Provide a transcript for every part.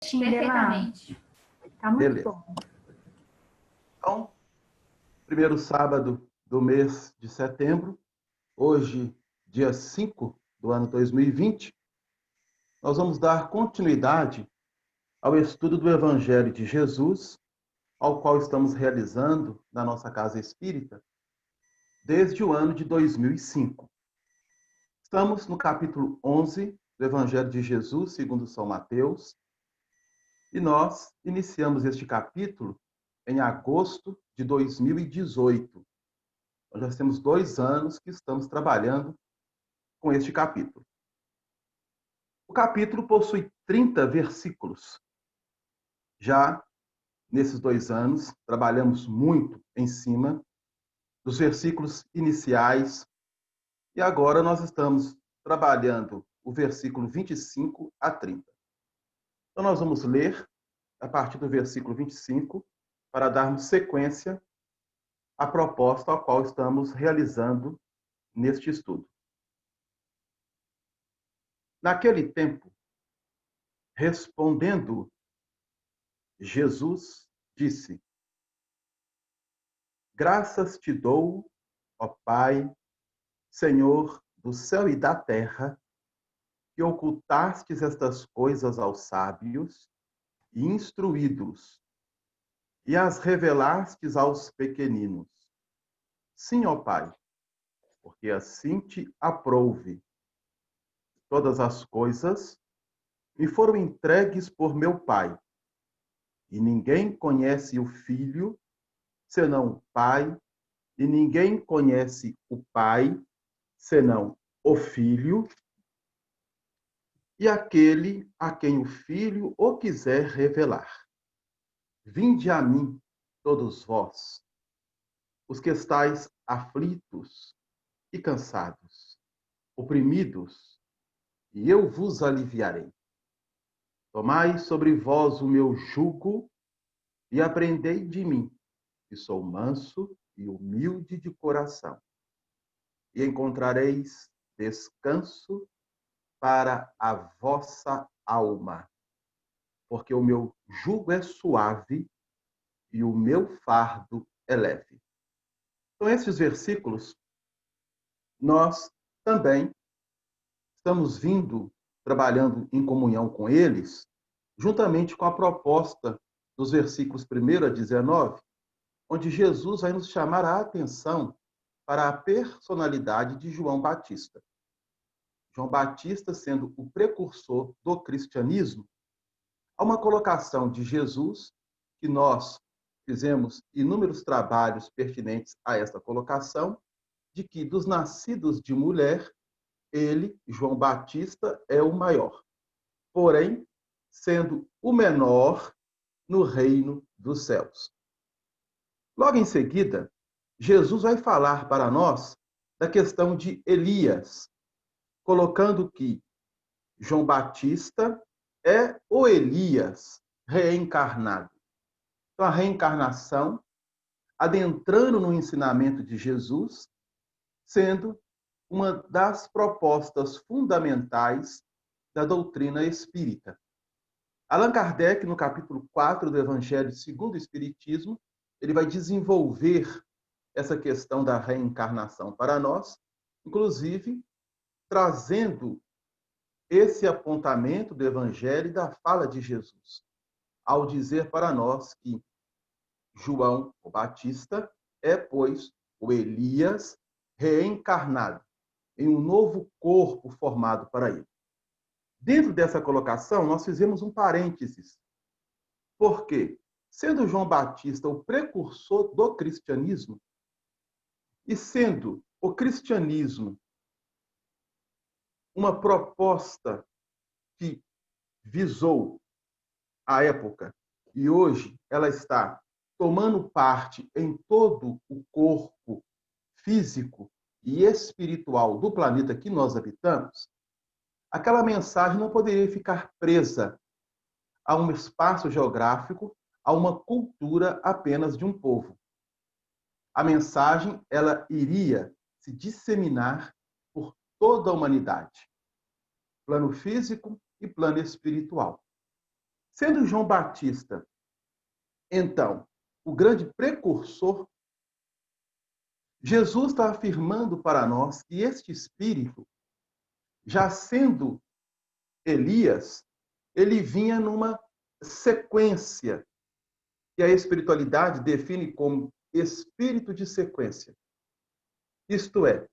Perfeitamente. Tá muito Beleza. bom. Então, primeiro sábado do mês de setembro, hoje, dia 5 do ano 2020, nós vamos dar continuidade ao estudo do Evangelho de Jesus, ao qual estamos realizando na nossa Casa Espírita desde o ano de 2005. Estamos no capítulo 11 do Evangelho de Jesus, segundo São Mateus, e nós iniciamos este capítulo em agosto de 2018. Nós já temos 2 anos que estamos trabalhando com este capítulo. O capítulo possui 30 versículos. Já nesses 2 anos, trabalhamos muito em cima dos versículos iniciais e agora nós estamos trabalhando o versículo 25 a 30. Então nós vamos ler a partir do versículo 25 para darmos sequência à proposta a qual estamos realizando neste estudo. Naquele tempo, respondendo, Jesus disse: Graças te dou, ó Pai, Senhor do céu e da terra, que ocultastes estas coisas aos sábios e instruídos, e as revelastes aos pequeninos. Sim, ó Pai, porque assim te aprouve. Todas as coisas me foram entregues por meu Pai, e ninguém conhece o Filho senão o Pai, e ninguém conhece o Pai senão o Filho, e aquele a quem o Filho o quiser revelar. Vinde a mim, todos vós, os que estáis aflitos e cansados, oprimidos, e eu vos aliviarei. Tomai sobre vós o meu jugo e aprendei de mim, que sou manso e humilde de coração, e encontrareis descanso para a vossa alma, porque o meu jugo é suave e o meu fardo é leve. Então, esses versículos, nós também estamos trabalhando em comunhão com eles, juntamente com a proposta dos versículos 1 a 19, onde Jesus vai nos chamar a atenção para a personalidade de João Batista. João Batista sendo o precursor do cristianismo, há uma colocação de Jesus, que nós fizemos inúmeros trabalhos pertinentes a esta colocação, de que dos nascidos de mulher, ele, João Batista, é o maior, porém, sendo o menor no reino dos céus. Logo em seguida, Jesus vai falar para nós da questão de Elias, colocando que João Batista é o Elias reencarnado. Então, a reencarnação, adentrando no ensinamento de Jesus, sendo uma das propostas fundamentais da doutrina espírita. Allan Kardec, no capítulo 4 do Evangelho segundo o Espiritismo, ele vai desenvolver essa questão da reencarnação para nós, inclusive trazendo esse apontamento do Evangelho e da fala de Jesus, ao dizer para nós que João, o Batista, é, pois, o Elias reencarnado, em um novo corpo formado para ele. Dentro dessa colocação, nós fizemos um parênteses. Por quê? Sendo João Batista o precursor do cristianismo, e sendo o cristianismo uma proposta que visou a época, e hoje ela está tomando parte em todo o corpo físico e espiritual do planeta que nós habitamos, aquela mensagem não poderia ficar presa a um espaço geográfico, a uma cultura apenas de um povo. A mensagem, ela iria se disseminar por toda a humanidade, plano físico e plano espiritual. Sendo João Batista, então, o grande precursor, Jesus está afirmando para nós que este Espírito, já sendo Elias, ele vinha numa sequência, que a espiritualidade define como espírito de sequência. Isto é,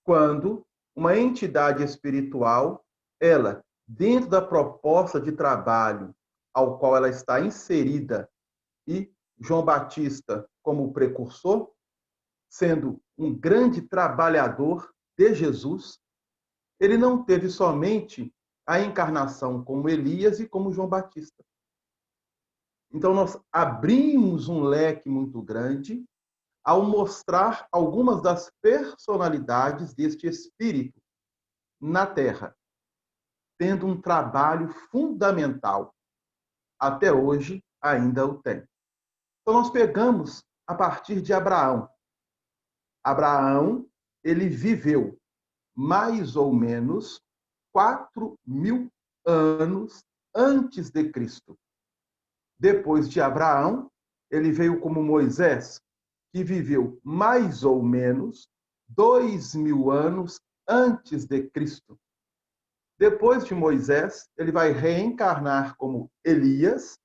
quando uma entidade espiritual, ela, dentro da proposta de trabalho ao qual ela está inserida, e João Batista como precursor, sendo um grande trabalhador de Jesus, ele não teve somente a encarnação como Elias e como João Batista. Então, nós abrimos um leque muito grande ao mostrar algumas das personalidades deste espírito na Terra, tendo um trabalho fundamental. Até hoje, ainda o tem. Então, nós pegamos a partir de Abraão. Abraão, ele viveu mais ou menos 4.000 anos antes de Cristo. Depois de Abraão, ele veio como Moisés, que viveu mais ou menos 2.000 anos antes de Cristo. Depois de Moisés, ele vai reencarnar como Elias.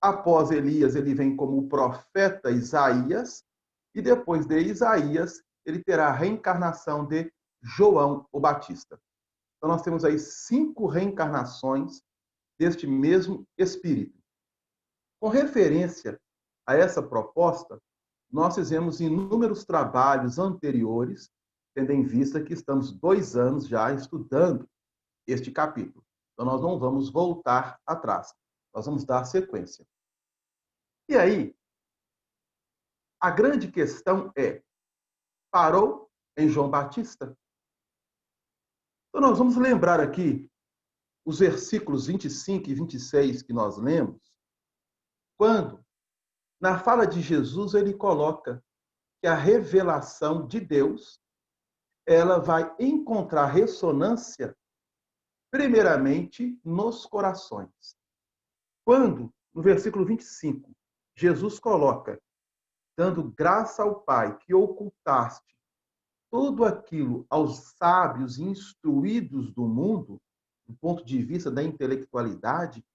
Após Elias, ele vem como o profeta Isaías. E depois de Isaías, ele terá a reencarnação de João o Batista. Então, nós temos aí 5 reencarnações deste mesmo Espírito. Com referência a essa proposta, nós fizemos inúmeros trabalhos anteriores, tendo em vista que estamos 2 anos já estudando este capítulo. Então, nós não vamos voltar atrás, nós vamos dar sequência. E aí, a grande questão é, parou em João Batista? Então, nós vamos lembrar aqui os versículos 25 e 26 que nós lemos, quando, na fala de Jesus, ele coloca que a revelação de Deus, ela vai encontrar ressonância, primeiramente, nos corações. Quando, no versículo 25, Jesus coloca, dando graça ao Pai, que ocultaste tudo aquilo aos sábios e instruídos do mundo, do ponto de vista da intelectualidade,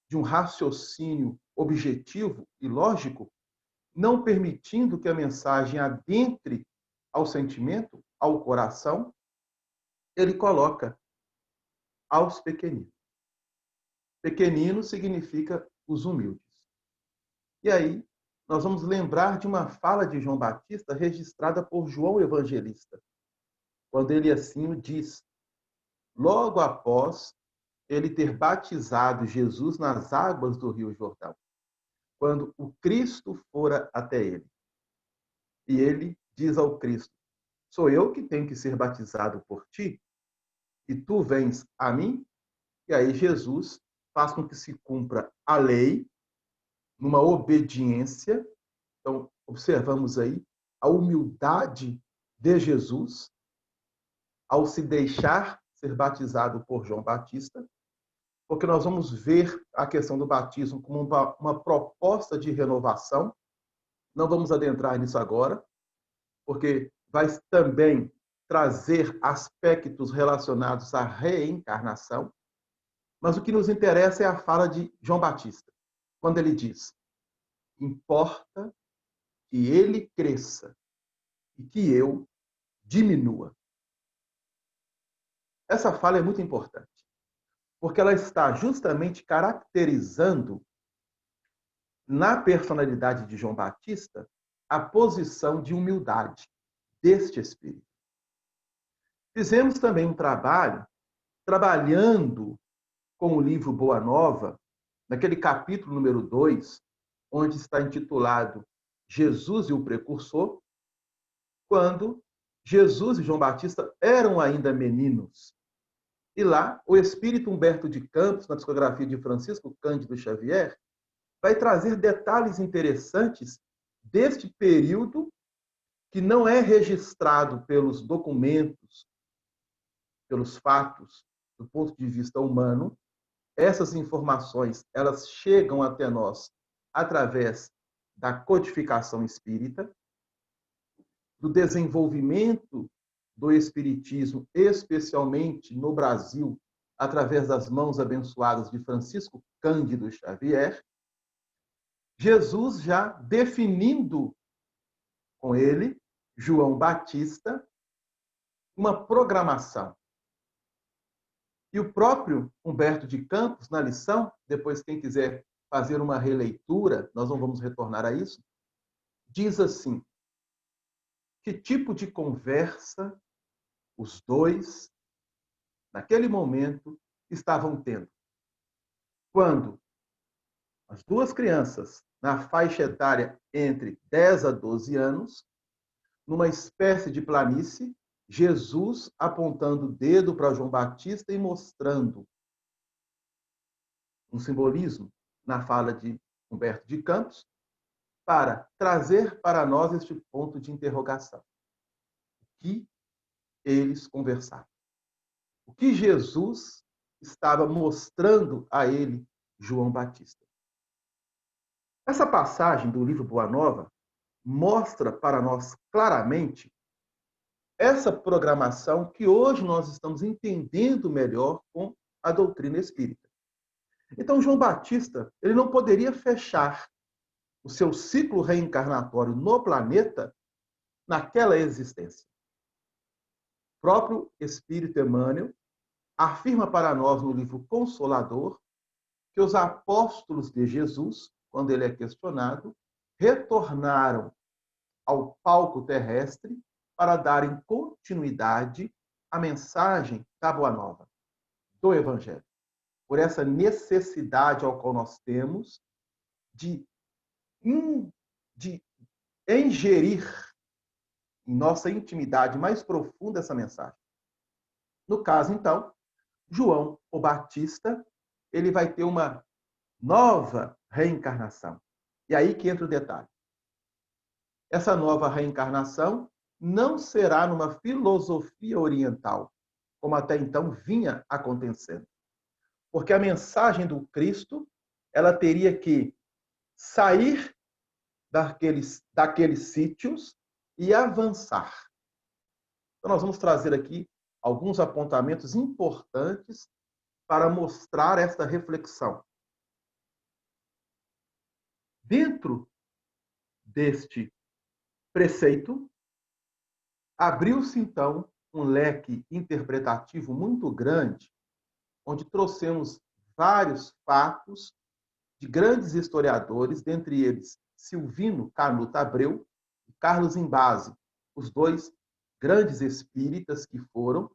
de um raciocínio objetivo e lógico, não permitindo que a mensagem adentre ao sentimento, ao coração, ele coloca aos pequeninos. Pequenino significa os humildes. E aí, nós vamos lembrar de uma fala de João Batista registrada por João Evangelista, quando ele assim o diz, logo após ele ter batizado Jesus nas águas do Rio Jordão, quando o Cristo fora até ele. E ele diz ao Cristo, sou eu que tenho que ser batizado por ti? E tu vens a mim? E aí Jesus faz com que se cumpra a lei, numa obediência. Então, observamos aí a humildade de Jesus ao se deixar ser batizado por João Batista, porque nós vamos ver a questão do batismo como uma proposta de renovação. Não vamos adentrar nisso agora, porque vai também trazer aspectos relacionados à reencarnação. Mas o que nos interessa é a fala de João Batista, quando ele diz, importa que ele cresça e que eu diminua. Essa fala é muito importante, porque ela está justamente caracterizando na personalidade de João Batista a posição de humildade deste espírito. Fizemos também um trabalho trabalhando com o livro Boa Nova, naquele capítulo número 2, onde está intitulado Jesus e o Precursor, quando Jesus e João Batista eram ainda meninos. E lá, o espírito Humberto de Campos, na psicografia de Francisco Cândido Xavier, vai trazer detalhes interessantes deste período que não é registrado pelos documentos, pelos fatos, do ponto de vista humano, essas informações, elas chegam até nós através da codificação espírita, do desenvolvimento do espiritismo, especialmente no Brasil, através das mãos abençoadas de Francisco Cândido Xavier, Jesus já definindo com ele, João Batista, uma programação. E o próprio Humberto de Campos, na lição, depois quem quiser fazer uma releitura, nós não vamos retornar a isso, diz assim: que tipo de conversa os dois, naquele momento, estavam tendo? Quando as duas crianças, na faixa etária entre 10 a 12 anos, numa espécie de planície, Jesus apontando o dedo para João Batista e mostrando um simbolismo na fala de Humberto de Campos, para trazer para nós este ponto de interrogação. O que eles conversaram? O que Jesus estava mostrando a ele, João Batista? Essa passagem do livro Boa Nova mostra para nós claramente essa programação que hoje nós estamos entendendo melhor com a doutrina espírita. Então, João Batista, ele não poderia fechar o seu ciclo reencarnatório no planeta naquela existência. O próprio Espírito Emmanuel afirma para nós no livro Consolador que os apóstolos de Jesus, quando ele é questionado, retornaram ao palco terrestre para darem continuidade à mensagem da Boa Nova, do Evangelho. Por essa necessidade ao qual nós temos de ingerir em nossa intimidade mais profunda essa mensagem. No caso, então, João o Batista, ele vai ter uma nova reencarnação. E aí que entra o detalhe. Essa nova reencarnação não será numa filosofia oriental, como até então vinha acontecendo. Porque a mensagem do Cristo, ela teria que sair daqueles sítios e avançar. Então, nós vamos trazer aqui alguns apontamentos importantes para mostrar esta reflexão. Dentro deste preceito, abriu-se, então, um leque interpretativo muito grande, onde trouxemos vários fatos de grandes historiadores, dentre eles Silvino Canuto Abreu e Carlos Embase, os dois grandes espíritas que foram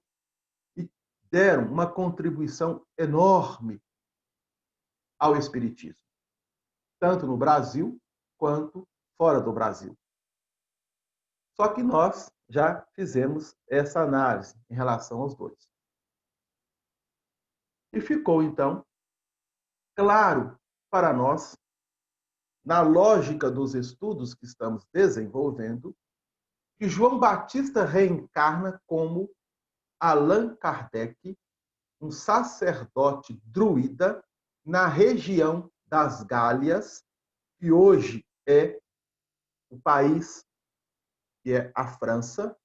e deram uma contribuição enorme ao espiritismo, tanto no Brasil quanto fora do Brasil. Só que nós já fizemos essa análise em relação aos dois. E ficou, então, claro para nós, na lógica dos estudos que estamos desenvolvendo, que João Batista reencarna como Allan Kardec, um sacerdote druida na região das Gálias, que hoje é o país que é a França,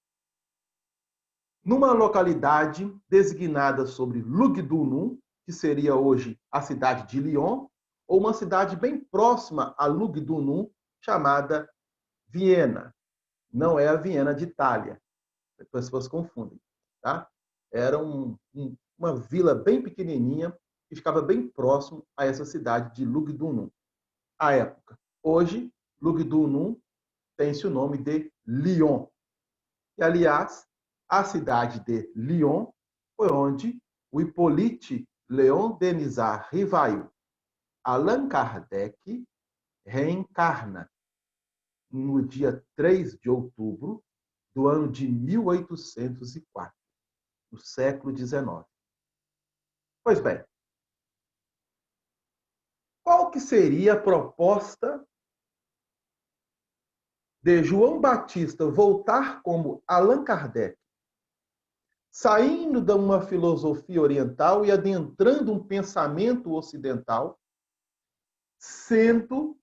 numa localidade designada sobre Lugdunum, que seria hoje a cidade de Lyon, ou uma cidade bem próxima a Lugdunum, chamada Viena. Não é a Viena de Itália, as pessoas confundem. Tá? Era uma vila bem pequenininha que ficava bem próximo a essa cidade de Lugdunum, à época. Hoje, Lugdunum tem-se o nome de Lyon. E, aliás, a cidade de Lyon foi onde o Hippolyte Léon Denisard Rivail, Allan Kardec, reencarna no dia 3 de outubro do ano de 1804, no século XIX. Pois bem, qual que seria a proposta de João Batista voltar como Allan Kardec, saindo de uma filosofia oriental e adentrando um pensamento ocidental, sendo,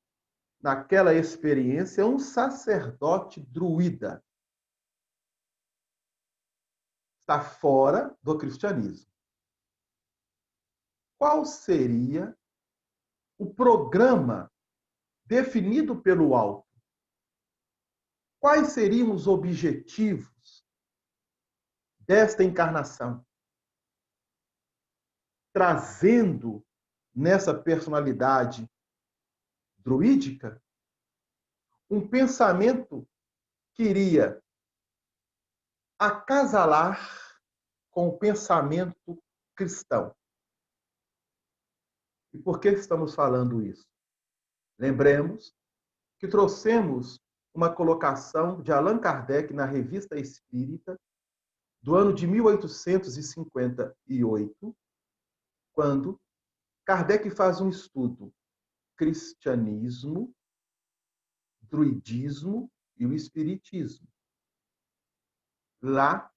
naquela experiência, um sacerdote druida. Está fora do cristianismo. Qual seria o programa definido pelo alto? Quais seriam os objetivos desta encarnação? Trazendo nessa personalidade druídica um pensamento que iria acasalar com o pensamento cristão. E por que estamos falando isso? Lembremos que trouxemos uma colocação de Allan Kardec na Revista Espírita do ano de 1858, quando Kardec faz um estudo: cristianismo, druidismo e o espiritismo. Lá,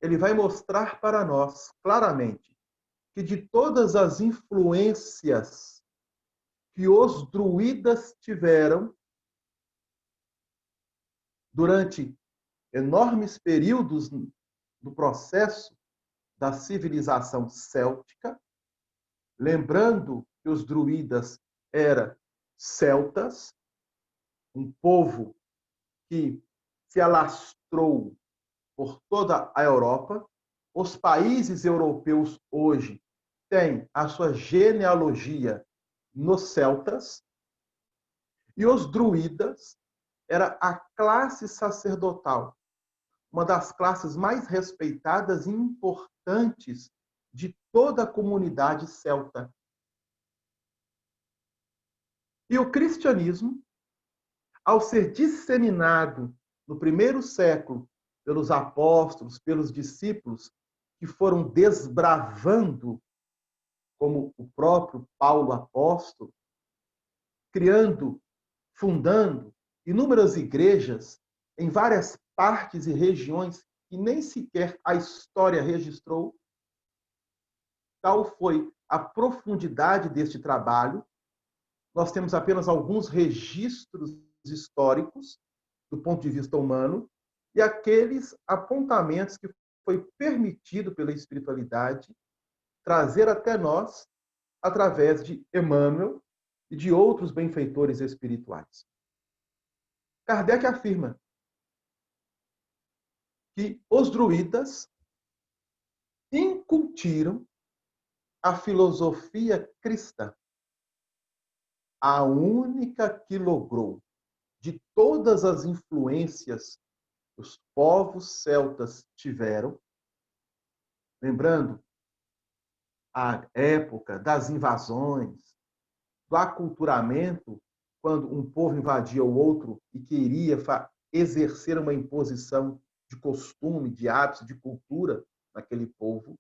ele vai mostrar para nós claramente que de todas as influências que os druidas tiveram durante enormes períodos do processo da civilização céltica, lembrando que os druidas eram celtas, um povo que se alastrou por toda a Europa. Os países europeus hoje têm a sua genealogia nos celtas, e os druidas era a classe sacerdotal, uma das classes mais respeitadas e importantes de toda a comunidade celta. E o cristianismo, ao ser disseminado no primeiro século pelos apóstolos, pelos discípulos, que foram desbravando, como o próprio Paulo apóstolo, criando, fundando inúmeras igrejas em várias partes e regiões que nem sequer a história registrou. Tal foi a profundidade deste trabalho. Nós temos apenas alguns registros históricos do ponto de vista humano e aqueles apontamentos que foi permitido pela espiritualidade trazer até nós através de Emmanuel e de outros benfeitores espirituais. Kardec afirma que os druidas incutiram a filosofia cristã, a única que logrou, de todas as influências que os povos celtas tiveram, lembrando a época das invasões, do aculturamento, quando um povo invadia o outro e queria exercer uma imposição de costume, de hábitos, de cultura naquele povo.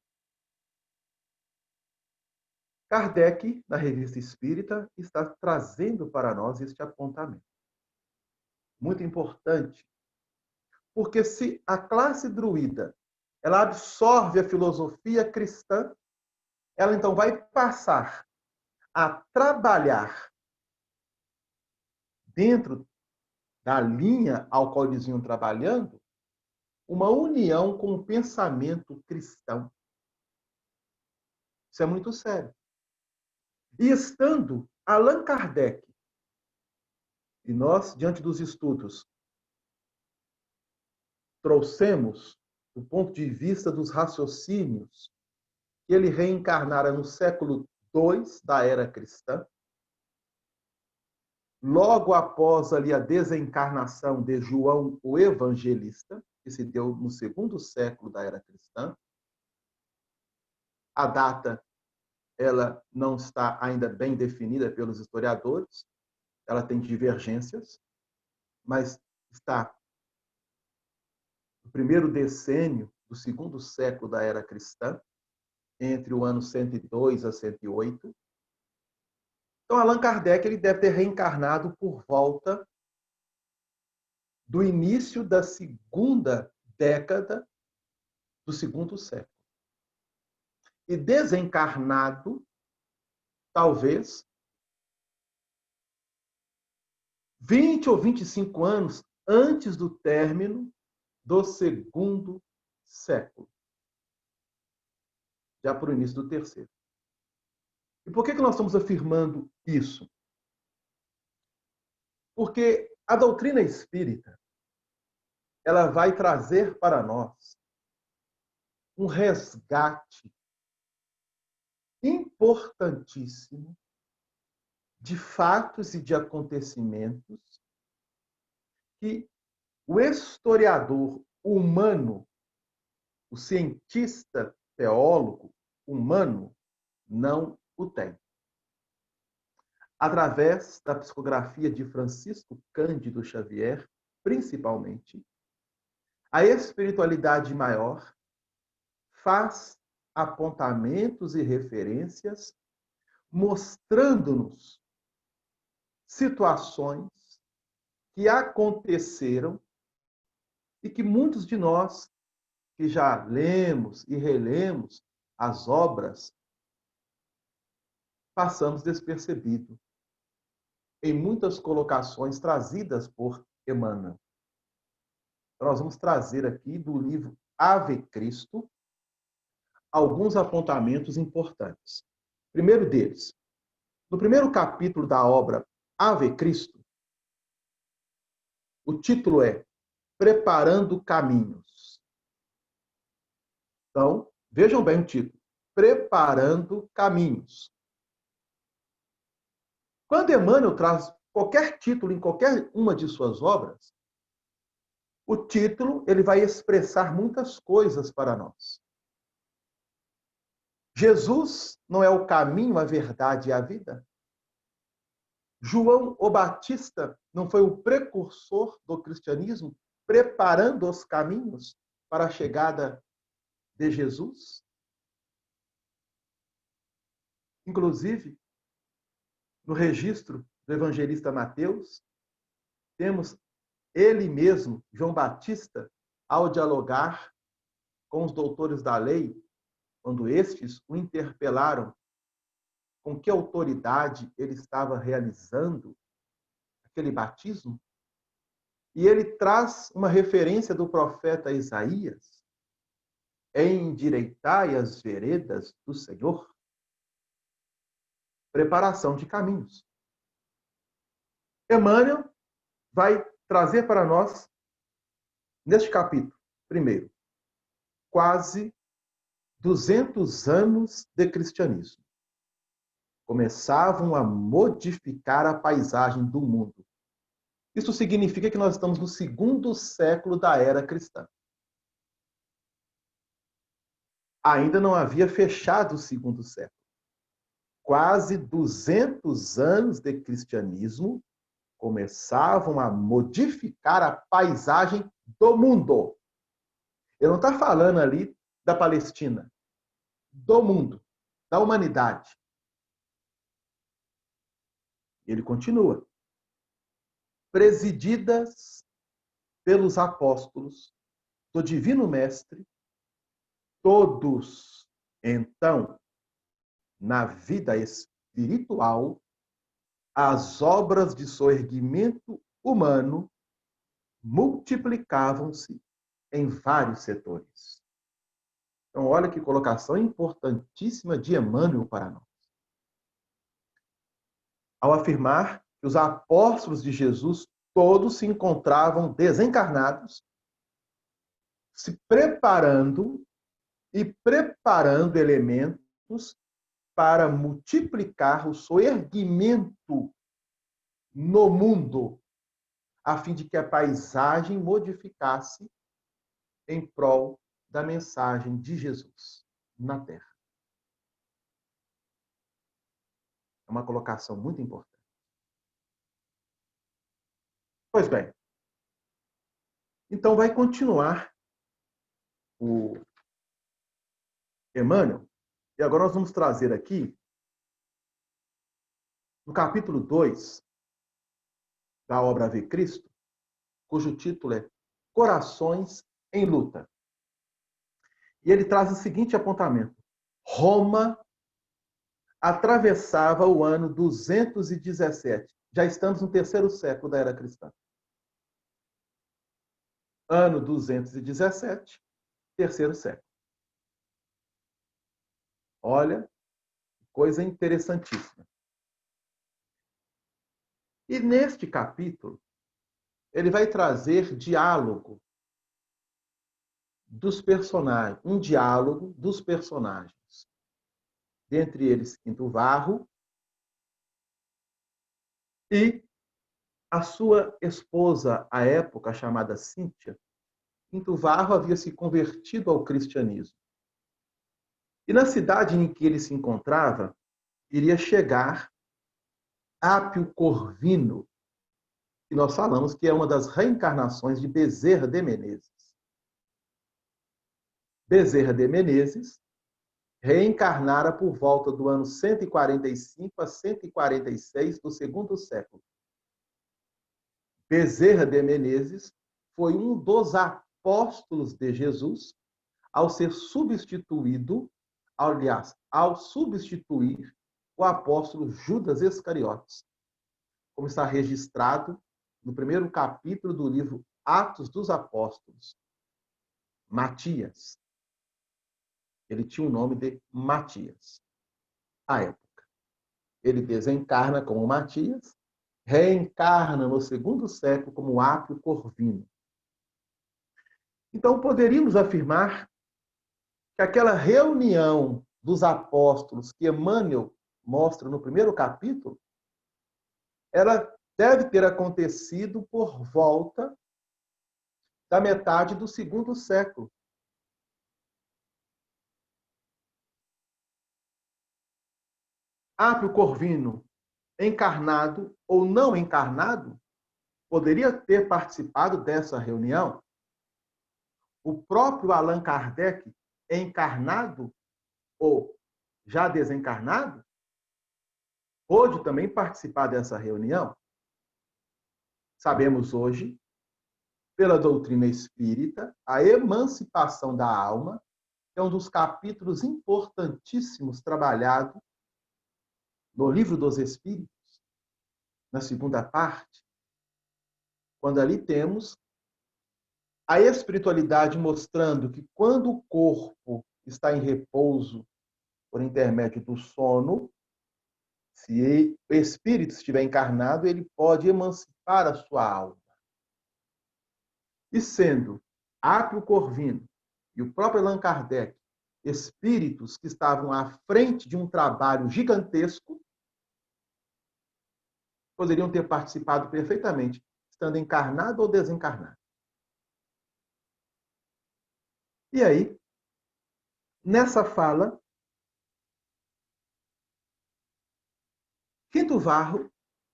Kardec, na Revista Espírita, está trazendo para nós este apontamento. Muito importante, porque se a classe druida ela absorve a filosofia cristã, ela então vai passar a trabalhar dentro da linha ao qual eles vinham trabalhando, uma união com o pensamento cristão. Isso é muito sério. E estando Allan Kardec, e nós, diante dos estudos, trouxemos, do ponto de vista dos raciocínios, que ele reencarnara no século II da era cristã, logo após ali a desencarnação de João o Evangelista, que se deu no segundo século da era cristã. A data ela não está ainda bem definida pelos historiadores, ela tem divergências, mas está no primeiro decênio do segundo século da era cristã, entre o ano 102 a 108. Então, Allan Kardec ele deve ter reencarnado por volta do início da segunda década do segundo século. E desencarnado, talvez, 20 ou 25 anos antes do término do segundo século. Já para o início do terceiro. E por que nós estamos afirmando isso? Porque a doutrina espírita, ela vai trazer para nós um resgate importantíssimo de fatos e de acontecimentos que o historiador humano, o cientista teólogo humano, não o tem. Através da psicografia de Francisco Cândido Xavier, principalmente, a espiritualidade maior faz apontamentos e referências mostrando-nos situações que aconteceram e que muitos de nós que já lemos e relemos as obras passamos despercebido em muitas colocações trazidas por Emmanuel. Nós vamos trazer aqui do livro Ave Cristo alguns apontamentos importantes. Primeiro deles, no primeiro capítulo da obra Ave Cristo, o título é Preparando Caminhos. Então, vejam bem o título, Preparando Caminhos. Quando Emmanuel traz qualquer título em qualquer uma de suas obras, o título ele vai expressar muitas coisas para nós. Jesus não é o caminho, a verdade e a vida? João o Batista não foi o precursor do cristianismo, preparando os caminhos para a chegada de Jesus? Inclusive, no registro do evangelista Mateus, temos ele mesmo, João Batista, ao dialogar com os doutores da lei, quando estes o interpelaram com que autoridade ele estava realizando aquele batismo, e ele traz uma referência do profeta Isaías, endireitai as veredas do Senhor, preparação de caminhos. Emmanuel vai trazer para nós, neste capítulo, primeiro, quase 200 anos de cristianismo. Começavam a modificar a paisagem do mundo. Isso significa que nós estamos no segundo século da era cristã. Ainda não havia fechado o segundo século. Quase 200 anos de cristianismo começavam a modificar a paisagem do mundo. Ele não está falando ali da Palestina, do mundo, da humanidade. Ele continua. Presididas pelos apóstolos do Divino Mestre, todos, então, na vida espiritual, as obras de soerguimento humano multiplicavam-se em vários setores. Então, olha que colocação importantíssima de Emmanuel para nós. Ao afirmar que os apóstolos de Jesus todos se encontravam desencarnados, se preparando e preparando elementos para multiplicar o soerguimento no mundo, a fim de que a paisagem modificasse em prol da mensagem de Jesus na Terra. É uma colocação muito importante. Pois bem, então vai continuar o Emmanuel, e agora nós vamos trazer aqui, no capítulo 2 da obra Ave Cristo, cujo título é Corações em Luta. E ele traz o seguinte apontamento: Roma atravessava o ano 217. Já estamos no terceiro século da era cristã. Ano 217, terceiro século. Olha, coisa interessantíssima. E neste capítulo, ele vai trazer diálogo dos personagens, um diálogo dos personagens. Dentre eles, Quinto Varro e a sua esposa, à época, chamada Cíntia. Quinto Varro havia se convertido ao cristianismo. E na cidade em que ele se encontrava, iria chegar Ápio Corvino, que nós falamos que é uma das reencarnações de Bezerra de Menezes. Bezerra de Menezes reencarnara por volta do ano 145 a 146 do segundo século. Bezerra de Menezes foi um dos apóstolos de Jesus ao ser substituído, aliás, ao substituir o apóstolo Judas Iscariotes, como está registrado no primeiro capítulo do livro Atos dos Apóstolos. Matias. Ele tinha o nome de Matias, à época. Ele desencarna como Matias, reencarna no segundo século como Ápio Corvino. Então, poderíamos afirmar que aquela reunião dos apóstolos que Emmanuel mostra no primeiro capítulo, ela deve ter acontecido por volta da metade do segundo século. Ápio Corvino, encarnado ou não encarnado, poderia ter participado dessa reunião. O próprio Allan Kardec, encarnado ou já desencarnado, pôde também participar dessa reunião. Sabemos hoje, pela doutrina espírita, a emancipação da alma é um dos capítulos importantíssimos trabalhado no Livro dos Espíritos, na segunda parte, quando ali temos a espiritualidade mostrando que quando o corpo está em repouso por intermédio do sono, se o espírito estiver encarnado, ele pode emancipar a sua alma. E sendo Ápio Corvino e o próprio Allan Kardec espíritos que estavam à frente de um trabalho gigantesco, poderiam ter participado perfeitamente, estando encarnado ou desencarnado. E aí, nessa fala, Quinto Varro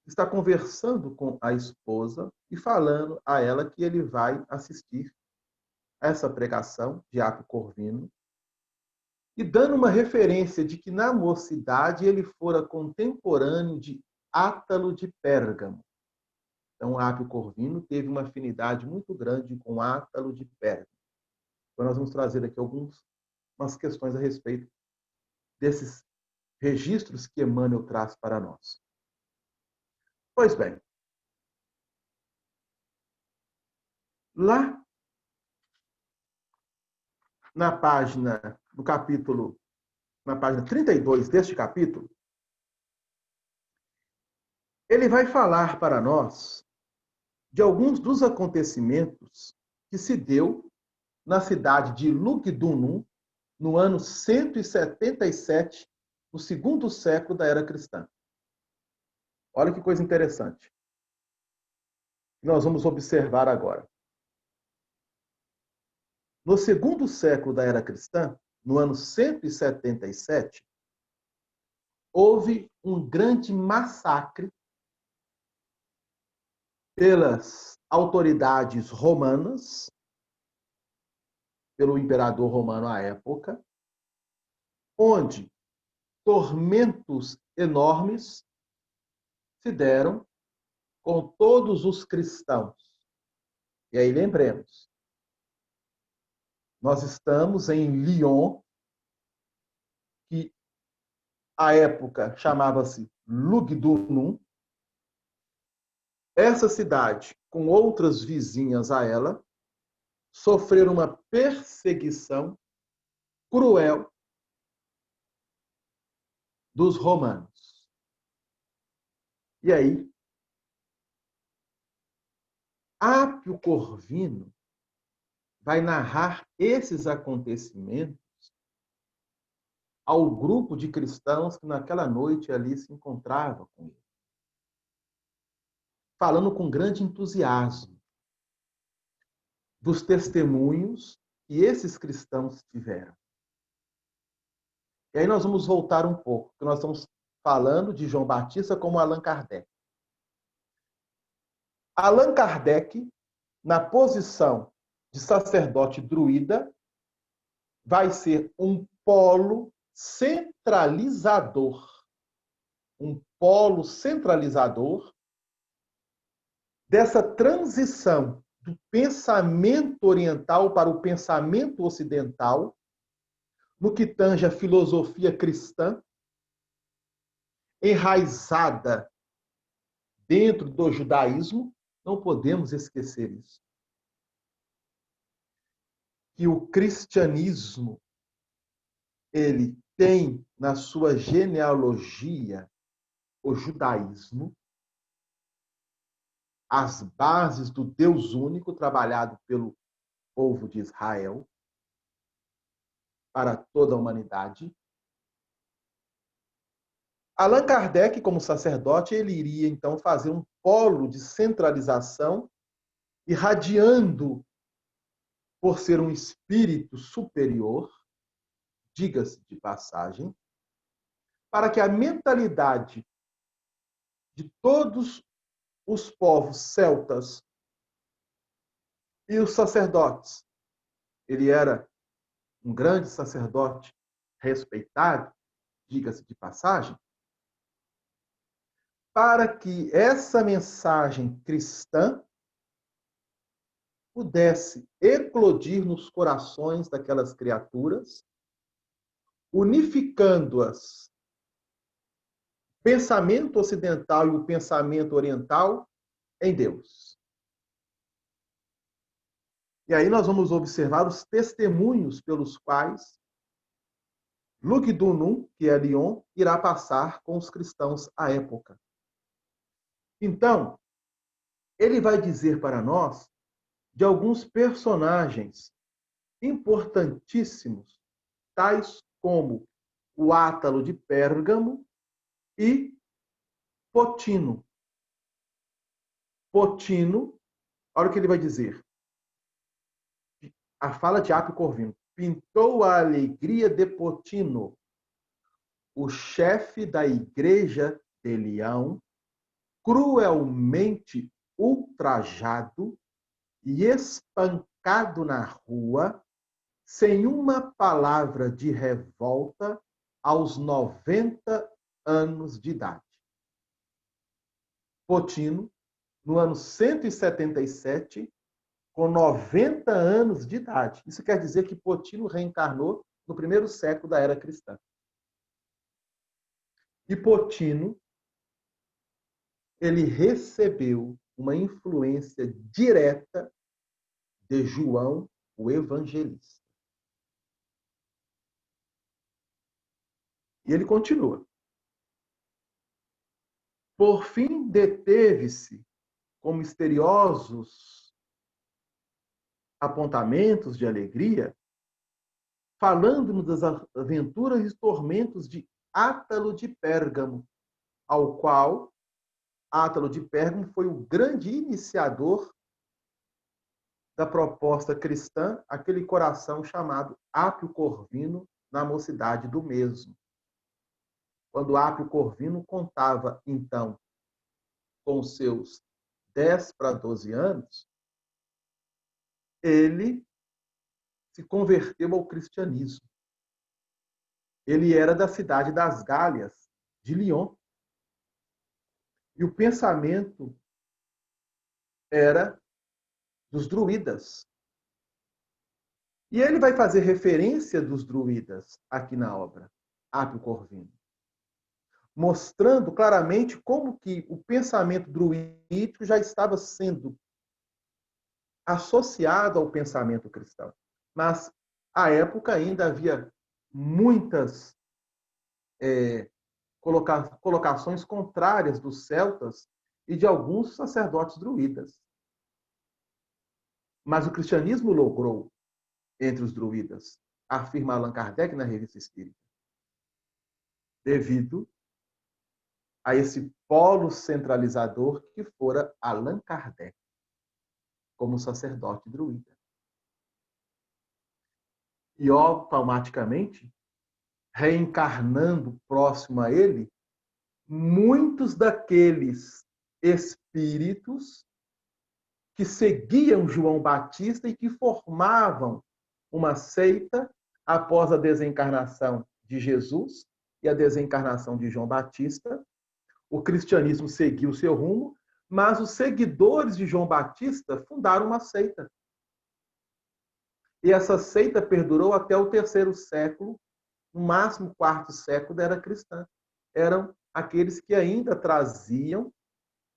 está conversando com a esposa e falando a ela que ele vai assistir a essa pregação de Ápio Corvino e dando uma referência de que na mocidade ele fora contemporâneo de Átalo de Pérgamo. Então, Ápio Corvino teve uma afinidade muito grande com Átalo de Pérgamo. Então, nós vamos trazer aqui algumas questões a respeito desses registros que Emmanuel traz para nós. Pois bem, lá na página, no capítulo, na página 32 deste capítulo, ele vai falar para nós de alguns dos acontecimentos que se deu na cidade de Lugdunum, no ano 177, no segundo século da era cristã. Olha que coisa interessante. Nós vamos observar agora. No segundo século da era cristã, no ano 177, houve um grande massacre pelas autoridades romanas, pelo imperador romano à época, onde tormentos enormes se deram com todos os cristãos. E aí lembremos, Nós estamos em Lyon, que à época chamava-se Lugdunum. Essa cidade, com outras vizinhas a ela, sofreram uma perseguição cruel dos romanos. E aí, Apio Corvino vai narrar esses acontecimentos ao grupo de cristãos que naquela noite ali se encontrava com ele, falando com grande entusiasmo dos testemunhos que esses cristãos tiveram. E aí nós vamos voltar um pouco, porque nós estamos falando de João Batista como Allan Kardec. Allan Kardec, na posição de sacerdote druida, vai ser um polo centralizador. Um polo centralizador dessa transição do pensamento oriental para o pensamento ocidental, no que tange a filosofia cristã, enraizada dentro do judaísmo. Não podemos esquecer isso. Que o cristianismo, ele tem na sua genealogia o judaísmo, as bases do Deus único trabalhado pelo povo de Israel para toda a humanidade. Allan Kardec, como sacerdote, ele iria então fazer um polo de centralização, irradiando por ser um espírito superior, diga-se de passagem, para que a mentalidade de todos os povos celtas e os sacerdotes, ele era um grande sacerdote respeitado, diga-se de passagem, para que essa mensagem cristã pudesse eclodir nos corações daquelas criaturas, unificando-as, pensamento ocidental e o pensamento oriental, em Deus. E aí nós vamos observar os testemunhos pelos quais Lugdunum, que é Lyon, irá passar com os cristãos à época. Então, ele vai dizer para nós de alguns personagens importantíssimos, tais como o Átalo de Pérgamo e Potino. Potino, olha o que ele vai dizer. A fala de Apio Corvino. Pintou a alegria de Potino, o chefe da igreja de Leão, cruelmente ultrajado e espancado na rua, sem uma palavra de revolta, aos 90 anos de idade. Potino, no ano 177, com 90 anos de idade. Isso quer dizer que Potino reencarnou no primeiro século da era cristã. E Potino, ele recebeu uma influência direta de João, o Evangelista. E ele continua. Por fim, deteve-se com misteriosos apontamentos de alegria, falando-nos das aventuras e tormentos de Átalo de Pérgamo, ao qual Átalo de Pérgamo foi o grande iniciador da proposta cristã, aquele coração chamado Apio Corvino, na mocidade do mesmo. Quando Apio Corvino contava, então, com seus 10 para 12 anos, ele se converteu ao cristianismo. Ele era da cidade das Gálias, de Lyon. E o pensamento era dos druidas. E ele vai fazer referência dos druidas aqui na obra, Apio Corvino, mostrando claramente como que o pensamento druídico já estava sendo associado ao pensamento cristão. Mas, à época, ainda havia muitas colocações contrárias dos celtas e de alguns sacerdotes druidas. Mas o cristianismo logrou entre os druidas, afirma Allan Kardec na Revista Espírita, devido a esse polo centralizador que fora Allan Kardec, como sacerdote druida. E automaticamente, reencarnando próximo a ele, muitos daqueles espíritos que seguiam João Batista e que formavam uma seita após a desencarnação de Jesus e a desencarnação de João Batista. O cristianismo seguiu o seu rumo, mas os seguidores de João Batista fundaram uma seita. E essa seita perdurou até o 3º século, no máximo 4º século da era cristã. Eram aqueles que ainda traziam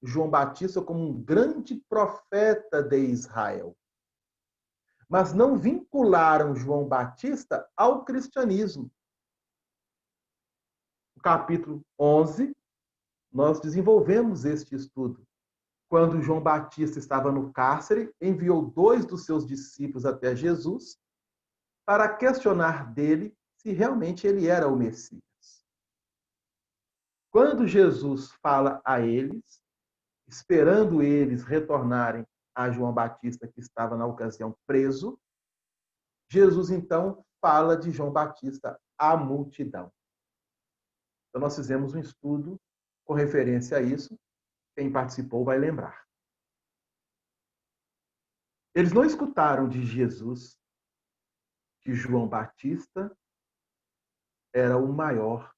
João Batista como um grande profeta de Israel. Mas não vincularam João Batista ao cristianismo. No capítulo 11, nós desenvolvemos este estudo. Quando João Batista estava no cárcere, enviou 2 dos seus discípulos até Jesus para questionar dele se realmente ele era o Messias. Quando Jesus fala a eles, esperando eles retornarem a João Batista, que estava na ocasião preso, Jesus então fala de João Batista à multidão. Então nós fizemos um estudo com referência a isso. Quem participou vai lembrar. Eles não escutaram de Jesus que João Batista era o maior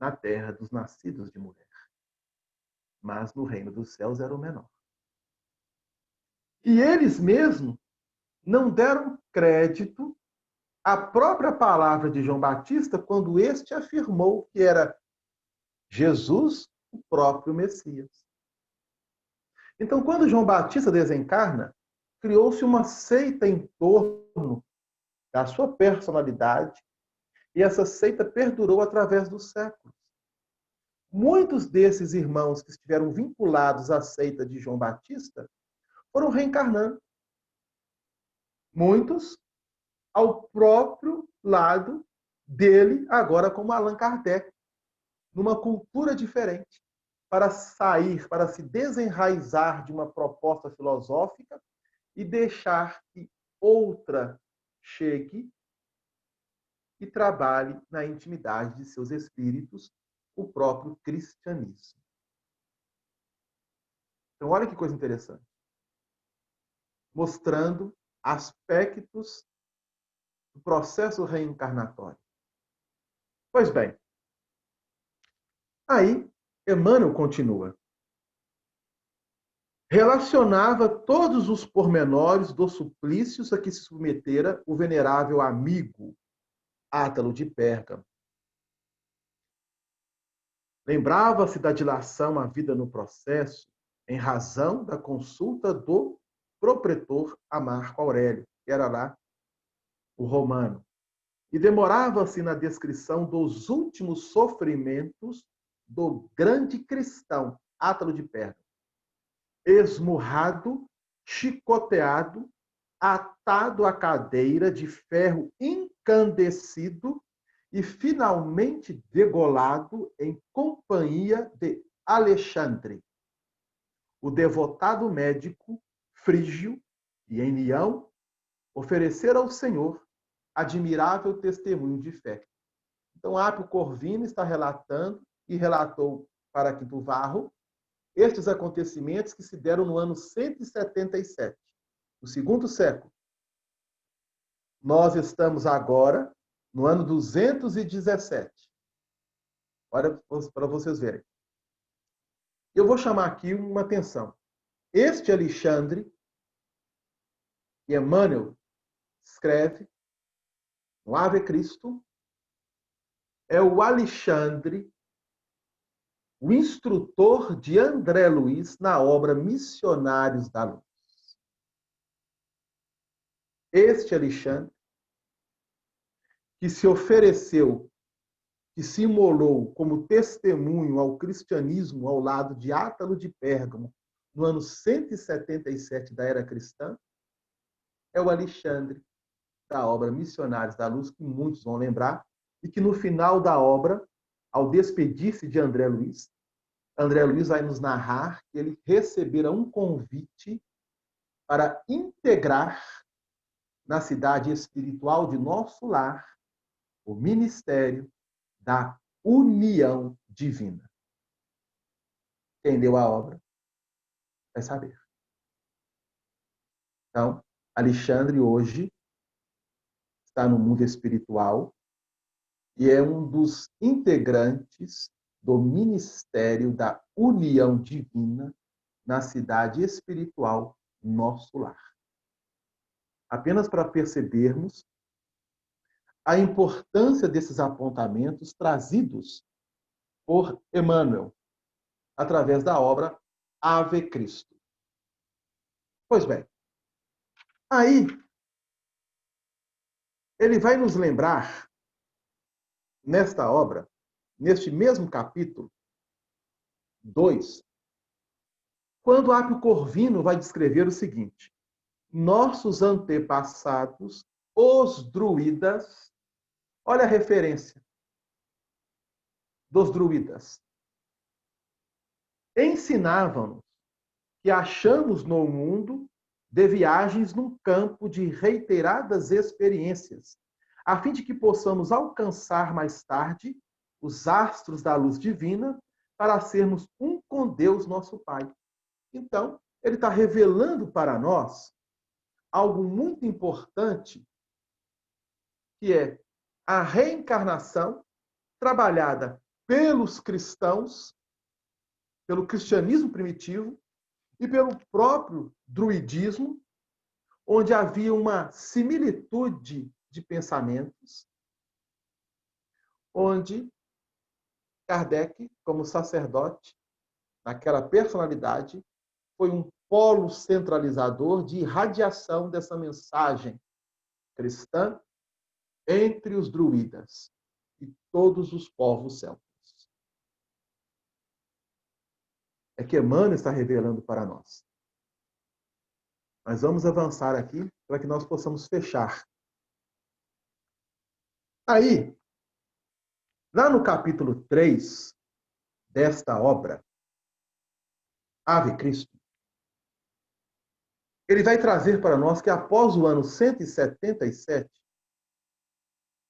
na terra dos nascidos de mulher, mas no reino dos céus era o menor. E eles mesmos não deram crédito à própria palavra de João Batista quando este afirmou que era Jesus, o próprio Messias. Então, quando João Batista desencarna, criou-se uma seita em torno da sua personalidade, e essa seita perdurou através dos séculos. Muitos desses irmãos que estiveram vinculados à seita de João Batista foram reencarnando. Muitos ao próprio lado dele, agora como Allan Kardec, numa cultura diferente, para sair, para se desenraizar de uma proposta filosófica e deixar que outra chegue e trabalhe na intimidade de seus espíritos o próprio cristianismo. Então, olha que coisa interessante. Mostrando aspectos do processo reencarnatório. Pois bem, aí Emmanuel continua. Relacionava todos os pormenores dos suplícios a que se submetera o venerável amigo Átalo de Pérgamo. Lembrava-se da dilação à vida no processo em razão da consulta do propretor a Marco Aurélio, que era lá o romano, e demorava-se na descrição dos últimos sofrimentos do grande cristão, Átalo de Pérgamo, esmurrado, chicoteado, atado à cadeira de ferro incandescido e finalmente degolado em companhia de Alexandre, o devotado médico frígio, e em Leão oferecer ao Senhor admirável testemunho de fé. Então, Apio Corvino está relatando e relatou para Quinto Varro estes acontecimentos que se deram no ano 177, no 2º século. Nós estamos agora no ano 217. Olha para vocês verem. Eu vou chamar aqui uma atenção. Este Alexandre e Emmanuel escreve no Ave Cristo é o Alexandre, o instrutor de André Luiz na obra Missionários da Luz. Este Alexandre, que se ofereceu, que se imolou como testemunho ao cristianismo ao lado de Átalo de Pérgamo, no ano 177 da era cristã, é o Alexandre da obra Missionários da Luz, que muitos vão lembrar, e que no final da obra, ao despedir-se de André Luiz vai nos narrar que ele recebera um convite para integrar na cidade espiritual de nosso lar o ministério da união divina. Quem leu a obra vai saber. Então, Alexandre hoje está no mundo espiritual e é um dos integrantes do ministério da união divina na cidade espiritual Nosso Lar. Apenas para percebermos a importância desses apontamentos trazidos por Emmanuel, através da obra Ave Cristo. Pois bem, aí ele vai nos lembrar, nesta obra, neste mesmo capítulo 2, quando Apio Corvino vai descrever o seguinte: nossos antepassados, os druidas, olha a referência dos druidas, ensinavam-nos que achamos no mundo de viagens num campo de reiteradas experiências, a fim de que possamos alcançar mais tarde os astros da luz divina para sermos um com Deus, nosso Pai. Então, ele está revelando para nós algo muito importante, que é a reencarnação trabalhada pelos cristãos, pelo cristianismo primitivo e pelo próprio druidismo, onde havia uma similitude de pensamentos, onde Kardec, como sacerdote, naquela personalidade, foi um polo centralizador de irradiação dessa mensagem cristã entre os druidas e todos os povos celtas. É que Emmanuel está revelando para nós. Mas vamos avançar aqui para que nós possamos fechar. Aí, lá no capítulo 3 desta obra, Ave Cristo, ele vai trazer para nós que após o ano 177,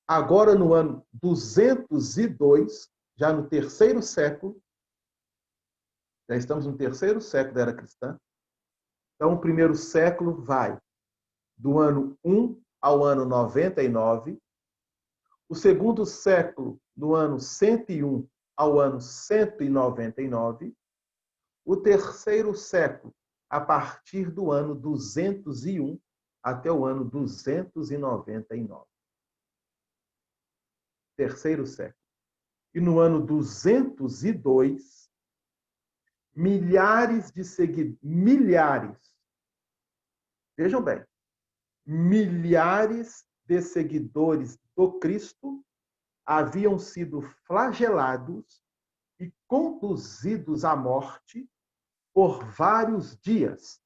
agora no ano 202, já no terceiro século, já estamos no terceiro século da era cristã, então o primeiro século vai do ano 1 ao ano 99, o segundo século do ano 101 ao ano 199, o terceiro século a partir do ano 201 até o ano 299. Terceiro século. E no ano 202, milhares de seguidores, vejam bem, milhares de seguidores do Cristo haviam sido flagelados e conduzidos à morte por vários dias,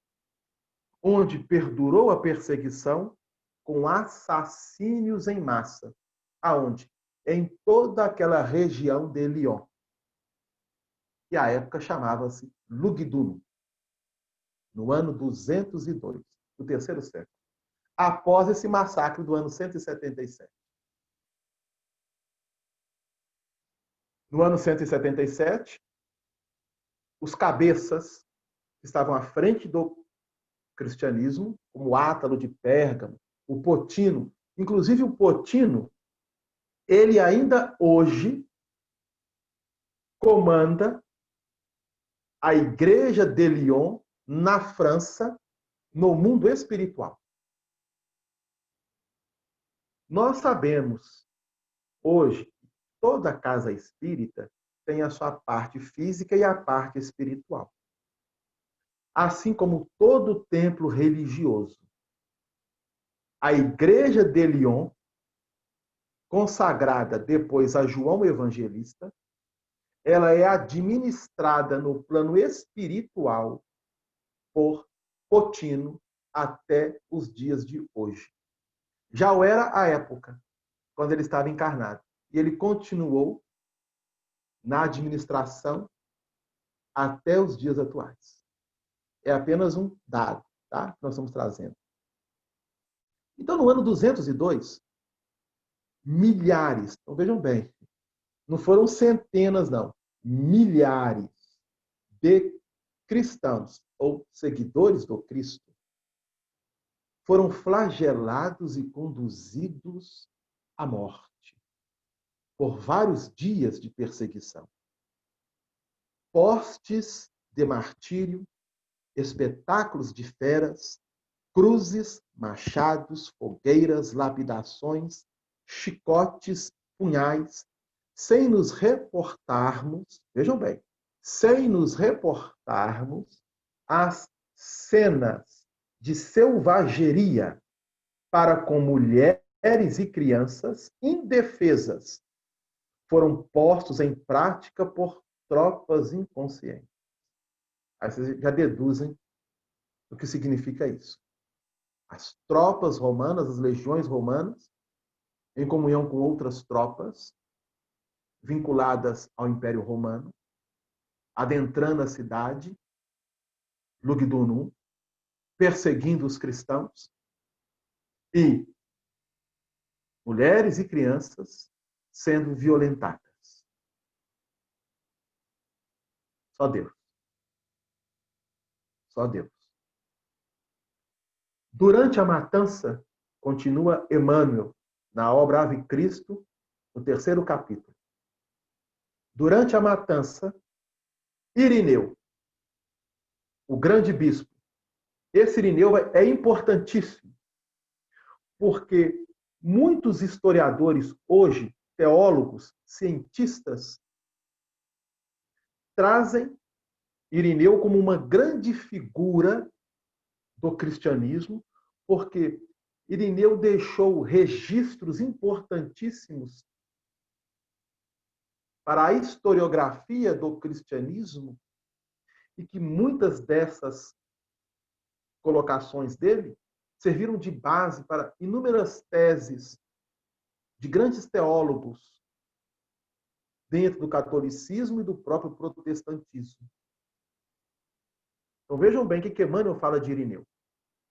onde perdurou a perseguição com assassínios em massa. Aonde? Em toda aquela região de Lyon, que à época chamava-se Lugdunum, no ano 202, do terceiro século, após esse massacre do ano 177. No ano 177, os cabeças que estavam à frente do cristianismo, como Átalo de Pérgamo, o Potino, inclusive o Potino, ele ainda hoje comanda a Igreja de Lyon, na França, no mundo espiritual. Nós sabemos hoje que toda casa espírita tem a sua parte física e a parte espiritual. Assim como todo templo religioso. A Igreja de Lyon, consagrada depois a João Evangelista, ela é administrada no plano espiritual por Potino até os dias de hoje. Já o era à época, quando ele estava encarnado. E ele continuou na administração até os dias atuais. É apenas um dado, tá? Que nós estamos trazendo. Então, no ano 202, milhares, então vejam bem, não foram centenas, não, milhares de cristãos ou seguidores do Cristo foram flagelados e conduzidos à morte por vários dias de perseguição. Postes de martírio, espetáculos de feras, cruzes, machados, fogueiras, lapidações, chicotes, punhais, sem nos reportarmos, vejam bem, sem nos reportarmos às cenas de selvageria para com mulheres e crianças indefesas foram postos em prática por tropas inconscientes. Aí vocês já deduzem o que significa isso. As tropas romanas, as legiões romanas, em comunhão com outras tropas vinculadas ao Império Romano, adentrando a cidade, Lugdunum, perseguindo os cristãos, e mulheres e crianças sendo violentadas. Só Deus. Só Deus. Durante a matança, continua Emmanuel, na obra Ave Cristo, no 3º capítulo. Durante a matança, Irineu, o grande bispo, esse Irineu é importantíssimo, porque muitos historiadores hoje, teólogos, cientistas, trazem Irineu como uma grande figura do cristianismo, porque Irineu deixou registros importantíssimos para a historiografia do cristianismo e que muitas dessas colocações dele serviram de base para inúmeras teses de grandes teólogos dentro do catolicismo e do próprio protestantismo. Então vejam bem o que Emmanuel fala de Irineu.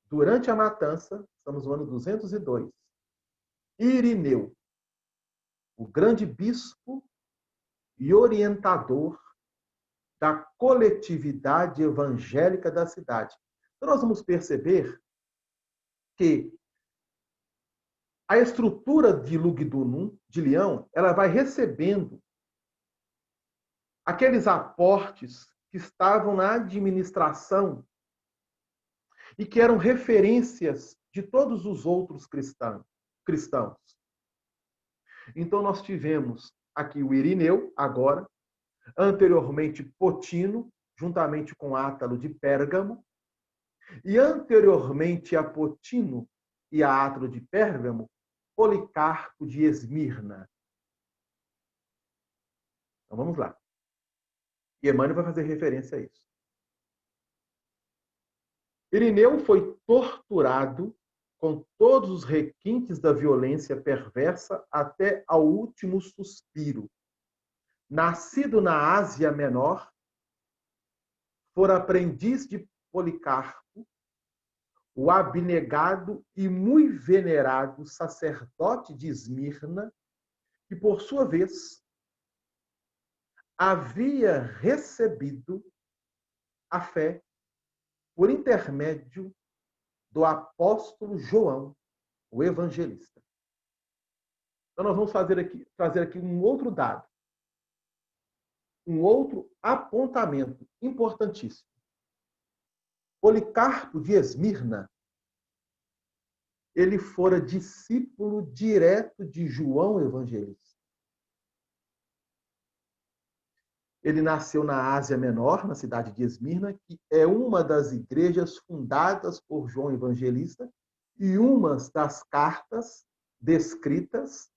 Durante a matança, estamos no ano 202, Irineu, o grande bispo e orientador da coletividade evangélica da cidade. Então nós vamos perceber que a estrutura de Lugdunum, de Leão, ela vai recebendo aqueles aportes que estavam na administração e que eram referências de todos os outros cristãos. Então nós tivemos aqui o Irineu, agora, anteriormente Potino, juntamente com Átalo de Pérgamo, e anteriormente a Potino e a Átalo de Pérgamo, Policarpo de Esmirna. Então vamos lá. E Emmanuel vai fazer referência a isso. Irineu foi torturado com todos os requintes da violência perversa até ao último suspiro. Nascido na Ásia Menor, fora aprendiz de Policarpo, o abnegado e muito venerado sacerdote de Esmirna, que, por sua vez, havia recebido a fé por intermédio do apóstolo João, o evangelista. Então, nós vamos trazer aqui um outro dado, um outro apontamento importantíssimo. Policarpo de Esmirna, ele fora discípulo direto de João Evangelista. Ele nasceu na Ásia Menor, na cidade de Esmirna, que é uma das igrejas fundadas por João Evangelista e uma das cartas descritas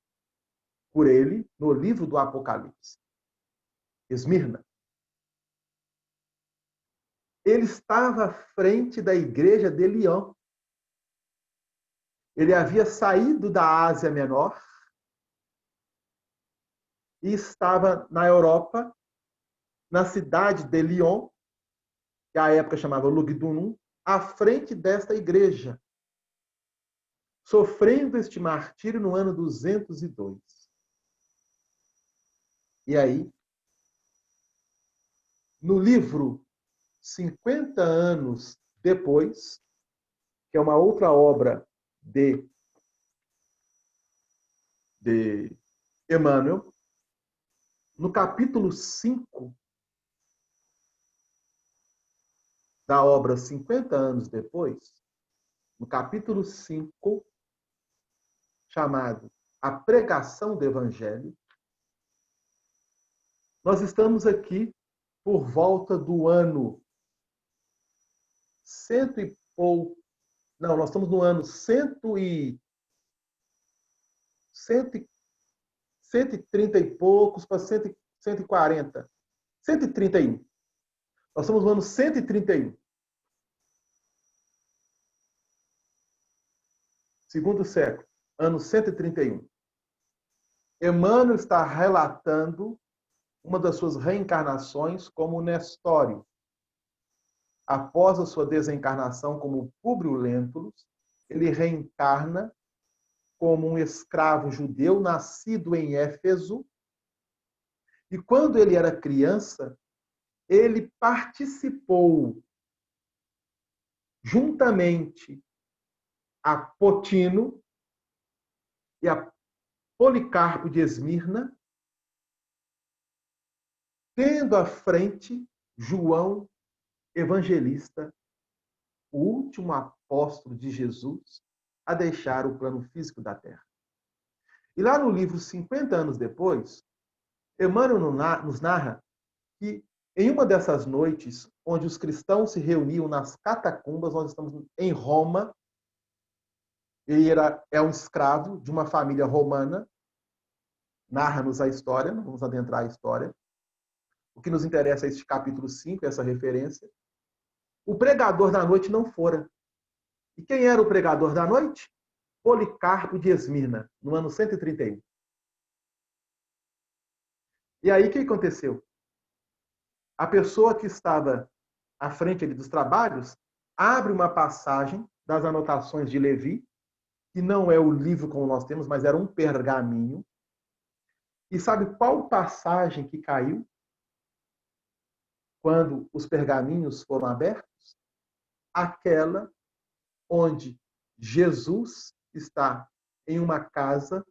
por ele no livro do Apocalipse. Esmirna. Ele estava à frente da igreja de Lyon. Ele havia saído da Ásia Menor e estava na Europa, na cidade de Lyon, que à época chamava Lugdunum, à frente desta igreja, sofrendo este martírio no ano 202. E aí, no livro 50 anos depois, que é uma outra obra de Emmanuel, no capítulo 5 da obra 50 anos depois, no capítulo 5, chamado A Pregação do Evangelho, nós estamos aqui por volta do ano cento e pouco. Não, nós estamos no ano 130 e poucos para 140. 131. Nós estamos no ano 131. Segundo século, ano 131. Emmanuel está relatando uma das suas reencarnações como Nestório. Após a sua desencarnação como Públio Lentulus, ele reencarna como um escravo judeu nascido em Éfeso. E quando ele era criança, ele participou, juntamente a Potino e a Policarpo de Esmirna, tendo à frente João Evangelista, o último apóstolo de Jesus a deixar o plano físico da Terra. E lá no livro 50 anos depois, Emmanuel nos narra que em uma dessas noites, onde os cristãos se reuniam nas catacumbas, nós estamos em Roma, ele é um escravo de uma família romana, narra-nos a história, não vamos adentrar a história. O que nos interessa é este capítulo 5, essa referência. O pregador da noite não fora. E quem era o pregador da noite? Policarpo de Esmirna, no ano 131. E aí o que aconteceu? A pessoa que estava à frente ali dos trabalhos abre uma passagem das anotações de Levi, que não é o livro como nós temos, mas era um pergaminho. E sabe qual passagem que caiu quando os pergaminhos foram abertos? Aquela onde Jesus está em uma casa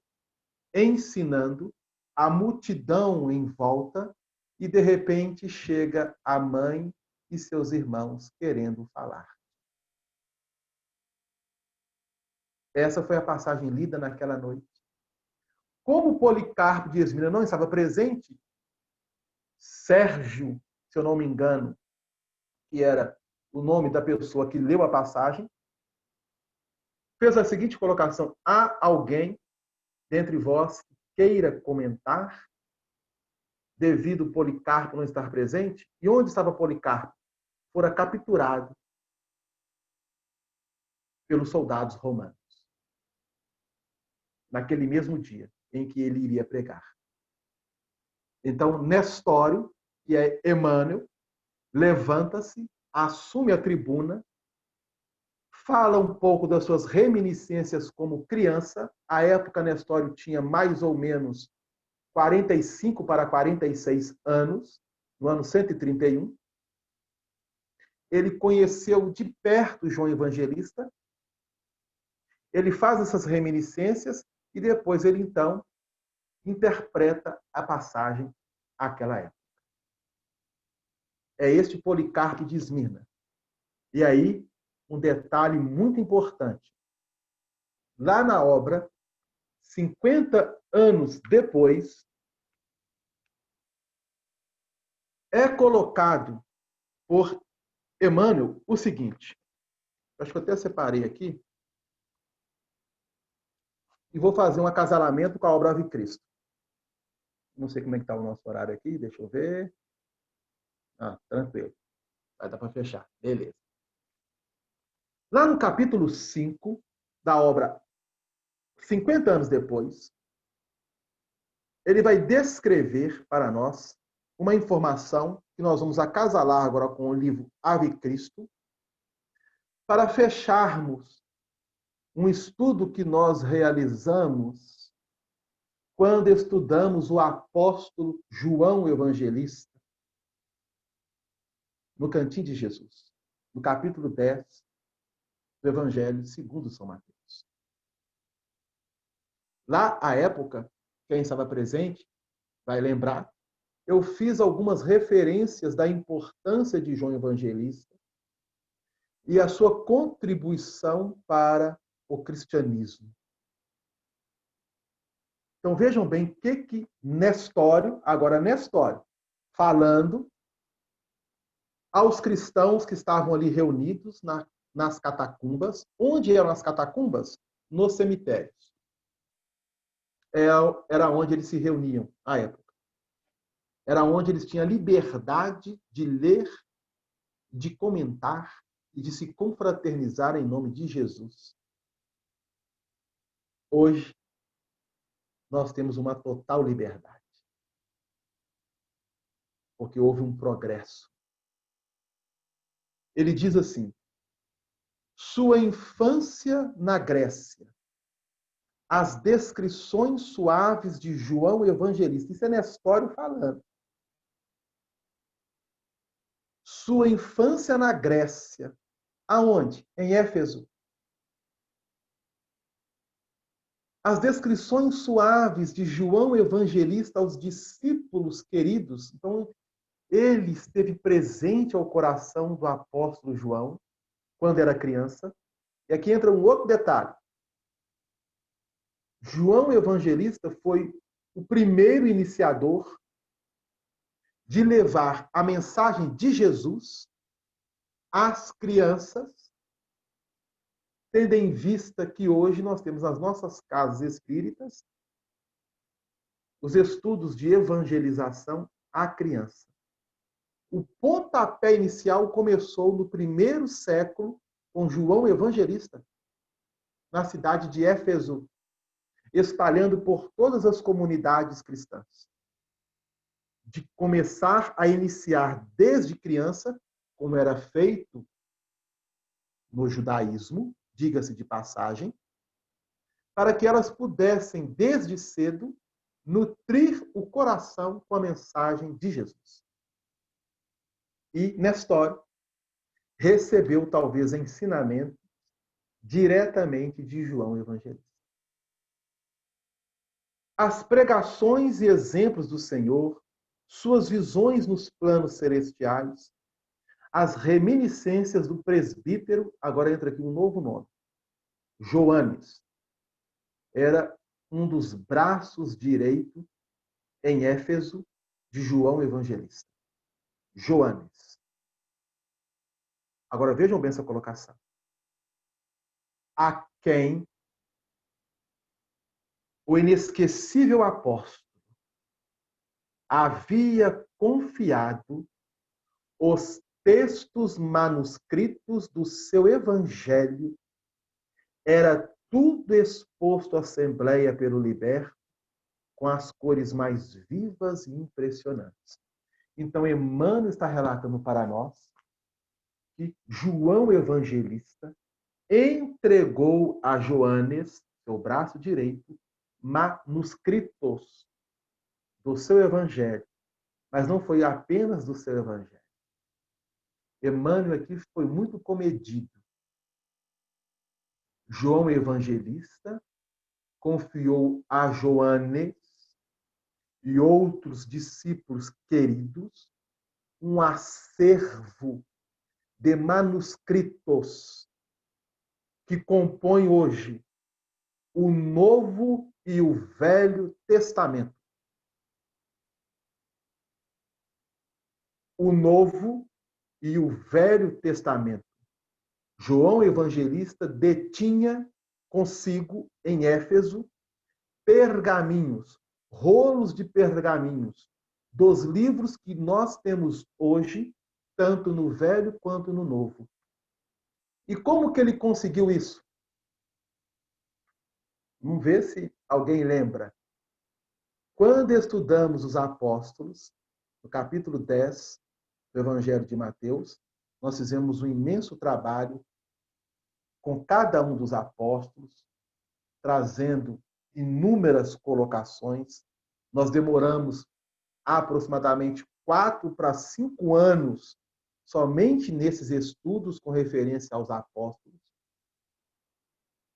ensinando, a multidão em volta, e de repente chega a mãe e seus irmãos querendo falar. Essa foi a passagem lida naquela noite. Como Policarpo de Esmirna não estava presente, Sérgio, se eu não me engano, que era o nome da pessoa que leu a passagem, fez a seguinte colocação: há alguém dentre vós que queira comentar, devido Policarpo não estar presente? E onde estava Policarpo? Fora capturado pelos soldados romanos, naquele mesmo dia em que ele iria pregar. Então, Nestório, que é Emmanuel, levanta-se, assume a tribuna, fala um pouco das suas reminiscências como criança. À época, Nestório tinha mais ou menos 45 para 46 anos, no ano 131. Ele conheceu de perto João Evangelista. Ele faz essas reminiscências e depois ele, então, interpreta a passagem àquela época. É este Policarpo de Esmirna. E aí, um detalhe muito importante. lá na obra, 50 anos depois, é colocado por Emmanuel o seguinte. Acho que eu até separei aqui. E vou fazer um acasalamento com a obra Ave Cristo. Não sei como é que está o nosso horário aqui, deixa eu ver. Tranquilo. Vai dar para fechar. Beleza. Lá no capítulo 5 da obra 50 anos depois, ele vai descrever para nós uma informação que nós vamos acasalar agora com o livro Ave Cristo, para fecharmos um estudo que nós realizamos quando estudamos o apóstolo João Evangelista no Cantinho de Jesus, no capítulo 10 do Evangelho segundo São Mateus. Lá, à época, quem estava presente vai lembrar, eu fiz algumas referências da importância de João Evangelista e a sua contribuição para o cristianismo. Então vejam bem o que Nestório, agora Nestório, falando aos cristãos que estavam ali reunidos nas catacumbas. Onde eram as catacumbas? Nos cemitérios. Era onde eles se reuniam à época. Era onde eles tinham liberdade de ler, de comentar e de se confraternizar em nome de Jesus. Hoje, nós temos uma total liberdade. Porque houve um progresso. Ele diz assim, sua infância na Grécia, as descrições suaves de João Evangelista. Isso é Nestório falando. Sua infância na Grécia. Aonde? Em Éfeso. As descrições suaves de João Evangelista aos discípulos queridos. Então, ele esteve presente ao coração do apóstolo João, quando era criança. E aqui entra um outro detalhe. João Evangelista foi o primeiro iniciador de levar a mensagem de Jesus às crianças, tendo em vista que hoje nós temos nas nossas casas espíritas os estudos de evangelização à criança. O pontapé inicial começou no primeiro século com João Evangelista, na cidade de Éfeso, espalhando por todas as comunidades cristãs. De começar a iniciar desde criança, como era feito no judaísmo, diga-se de passagem, para que elas pudessem, desde cedo, nutrir o coração com a mensagem de Jesus. E Nestório recebeu, talvez, ensinamento diretamente de João Evangelista. As pregações e exemplos do Senhor, suas visões nos planos celestiais, as reminiscências do presbítero, agora entra aqui um novo nome, Joanes, era um dos braços direitos em Éfeso de João Evangelista. Joanes. Agora vejam bem essa colocação. A quem o inesquecível apóstolo havia confiado os textos manuscritos do seu evangelho, era tudo exposto à Assembleia pelo liberto, com as cores mais vivas e impressionantes. Então, Emmanuel está relatando para nós que João Evangelista entregou a Joanes, seu braço direito, manuscritos do seu evangelho. Mas não foi apenas do seu evangelho. Emmanuel aqui foi muito comedido. João Evangelista confiou a Joanes e outros discípulos queridos um acervo de manuscritos que compõe hoje o Novo e o Velho Testamento. O Novo e o Velho Testamento. João Evangelista detinha consigo em Éfeso pergaminhos, rolos de pergaminhos, dos livros que nós temos hoje, tanto no Velho quanto no Novo. E como que ele conseguiu isso? Vamos ver se alguém lembra. Quando estudamos os apóstolos, no capítulo 10 do Evangelho de Mateus, nós fizemos um imenso trabalho com cada um dos apóstolos, trazendo inúmeras colocações. Nós demoramos aproximadamente 4 para 5 anos somente nesses estudos com referência aos apóstolos.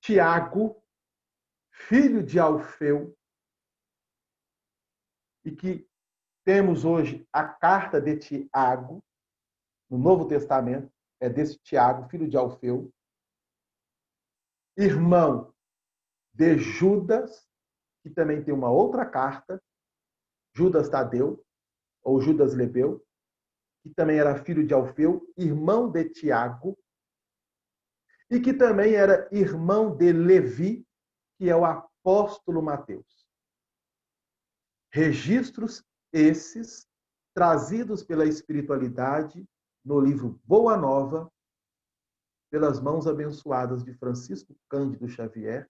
Tiago, filho de Alfeu, e que temos hoje a carta de Tiago, no Novo Testamento, é desse Tiago, filho de Alfeu, irmão de Judas, que também tem uma outra carta, Judas Tadeu, ou Judas Lebeu, que também era filho de Alfeu, irmão de Tiago, e que também era irmão de Levi, que é o apóstolo Mateus. Registros esses trazidos pela espiritualidade no livro Boa Nova, pelas mãos abençoadas de Francisco Cândido Xavier,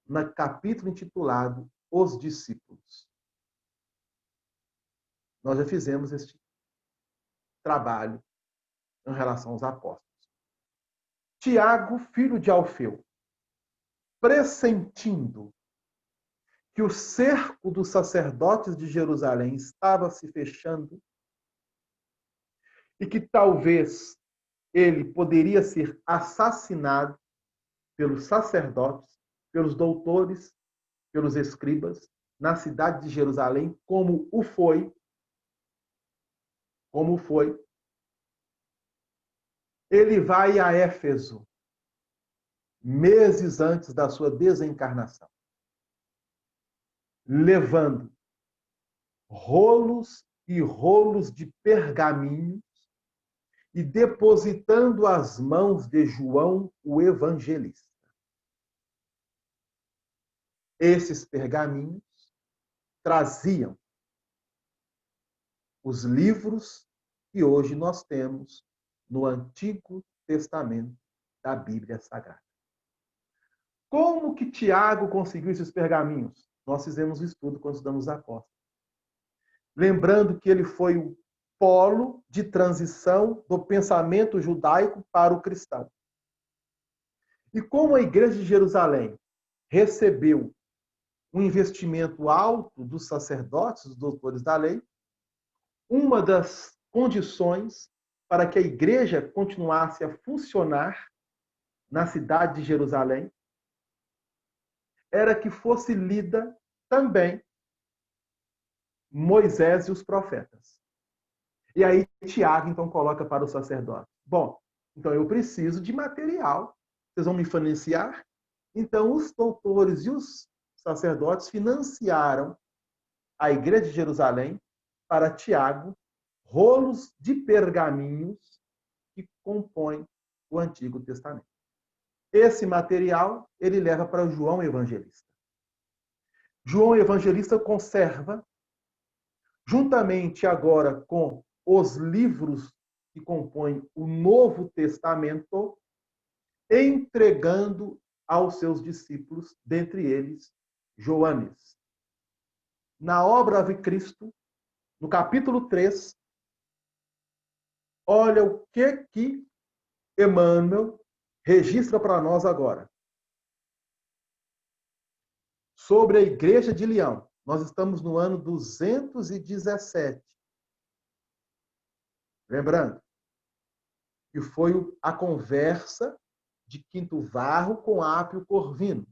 no capítulo intitulado Os Discípulos. Nós já fizemos este trabalho em relação aos apóstolos. Tiago, filho de Alfeu, pressentindo que o cerco dos sacerdotes de Jerusalém estava se fechando e que talvez ele poderia ser assassinado pelos sacerdotes, pelos doutores, pelos escribas, na cidade de Jerusalém, como foi, ele vai a Éfeso, meses antes da sua desencarnação, levando rolos e rolos de pergaminhos e depositando as mãos de João, o evangelista. Esses pergaminhos traziam os livros que hoje nós temos no Antigo Testamento da Bíblia Sagrada. Como que Tiago conseguiu esses pergaminhos? Nós fizemos o estudo quando estudamos os apóstolos. Lembrando que ele foi o polo de transição do pensamento judaico para o cristão. E como a Igreja de Jerusalém recebeu um investimento alto dos sacerdotes, dos doutores da lei, uma das condições para que a igreja continuasse a funcionar na cidade de Jerusalém era que fosse lida também Moisés e os profetas. E aí Tiago, então, coloca para o sacerdote. Bom, então eu preciso de material. Vocês vão me financiar? Então os doutores e os sacerdotes financiaram a igreja de Jerusalém para Tiago rolos de pergaminhos que compõem o Antigo Testamento. Esse material ele leva para João Evangelista. João Evangelista conserva, juntamente agora com os livros que compõem o Novo Testamento, entregando aos seus discípulos, dentre eles Joanes. Na obra Ave Cristo, no capítulo 3, olha o que Emmanuel registra para nós agora. Sobre a Igreja de Leão. Nós estamos no ano 217. Lembrando que foi a conversa de Quinto Varro com Apio Corvino.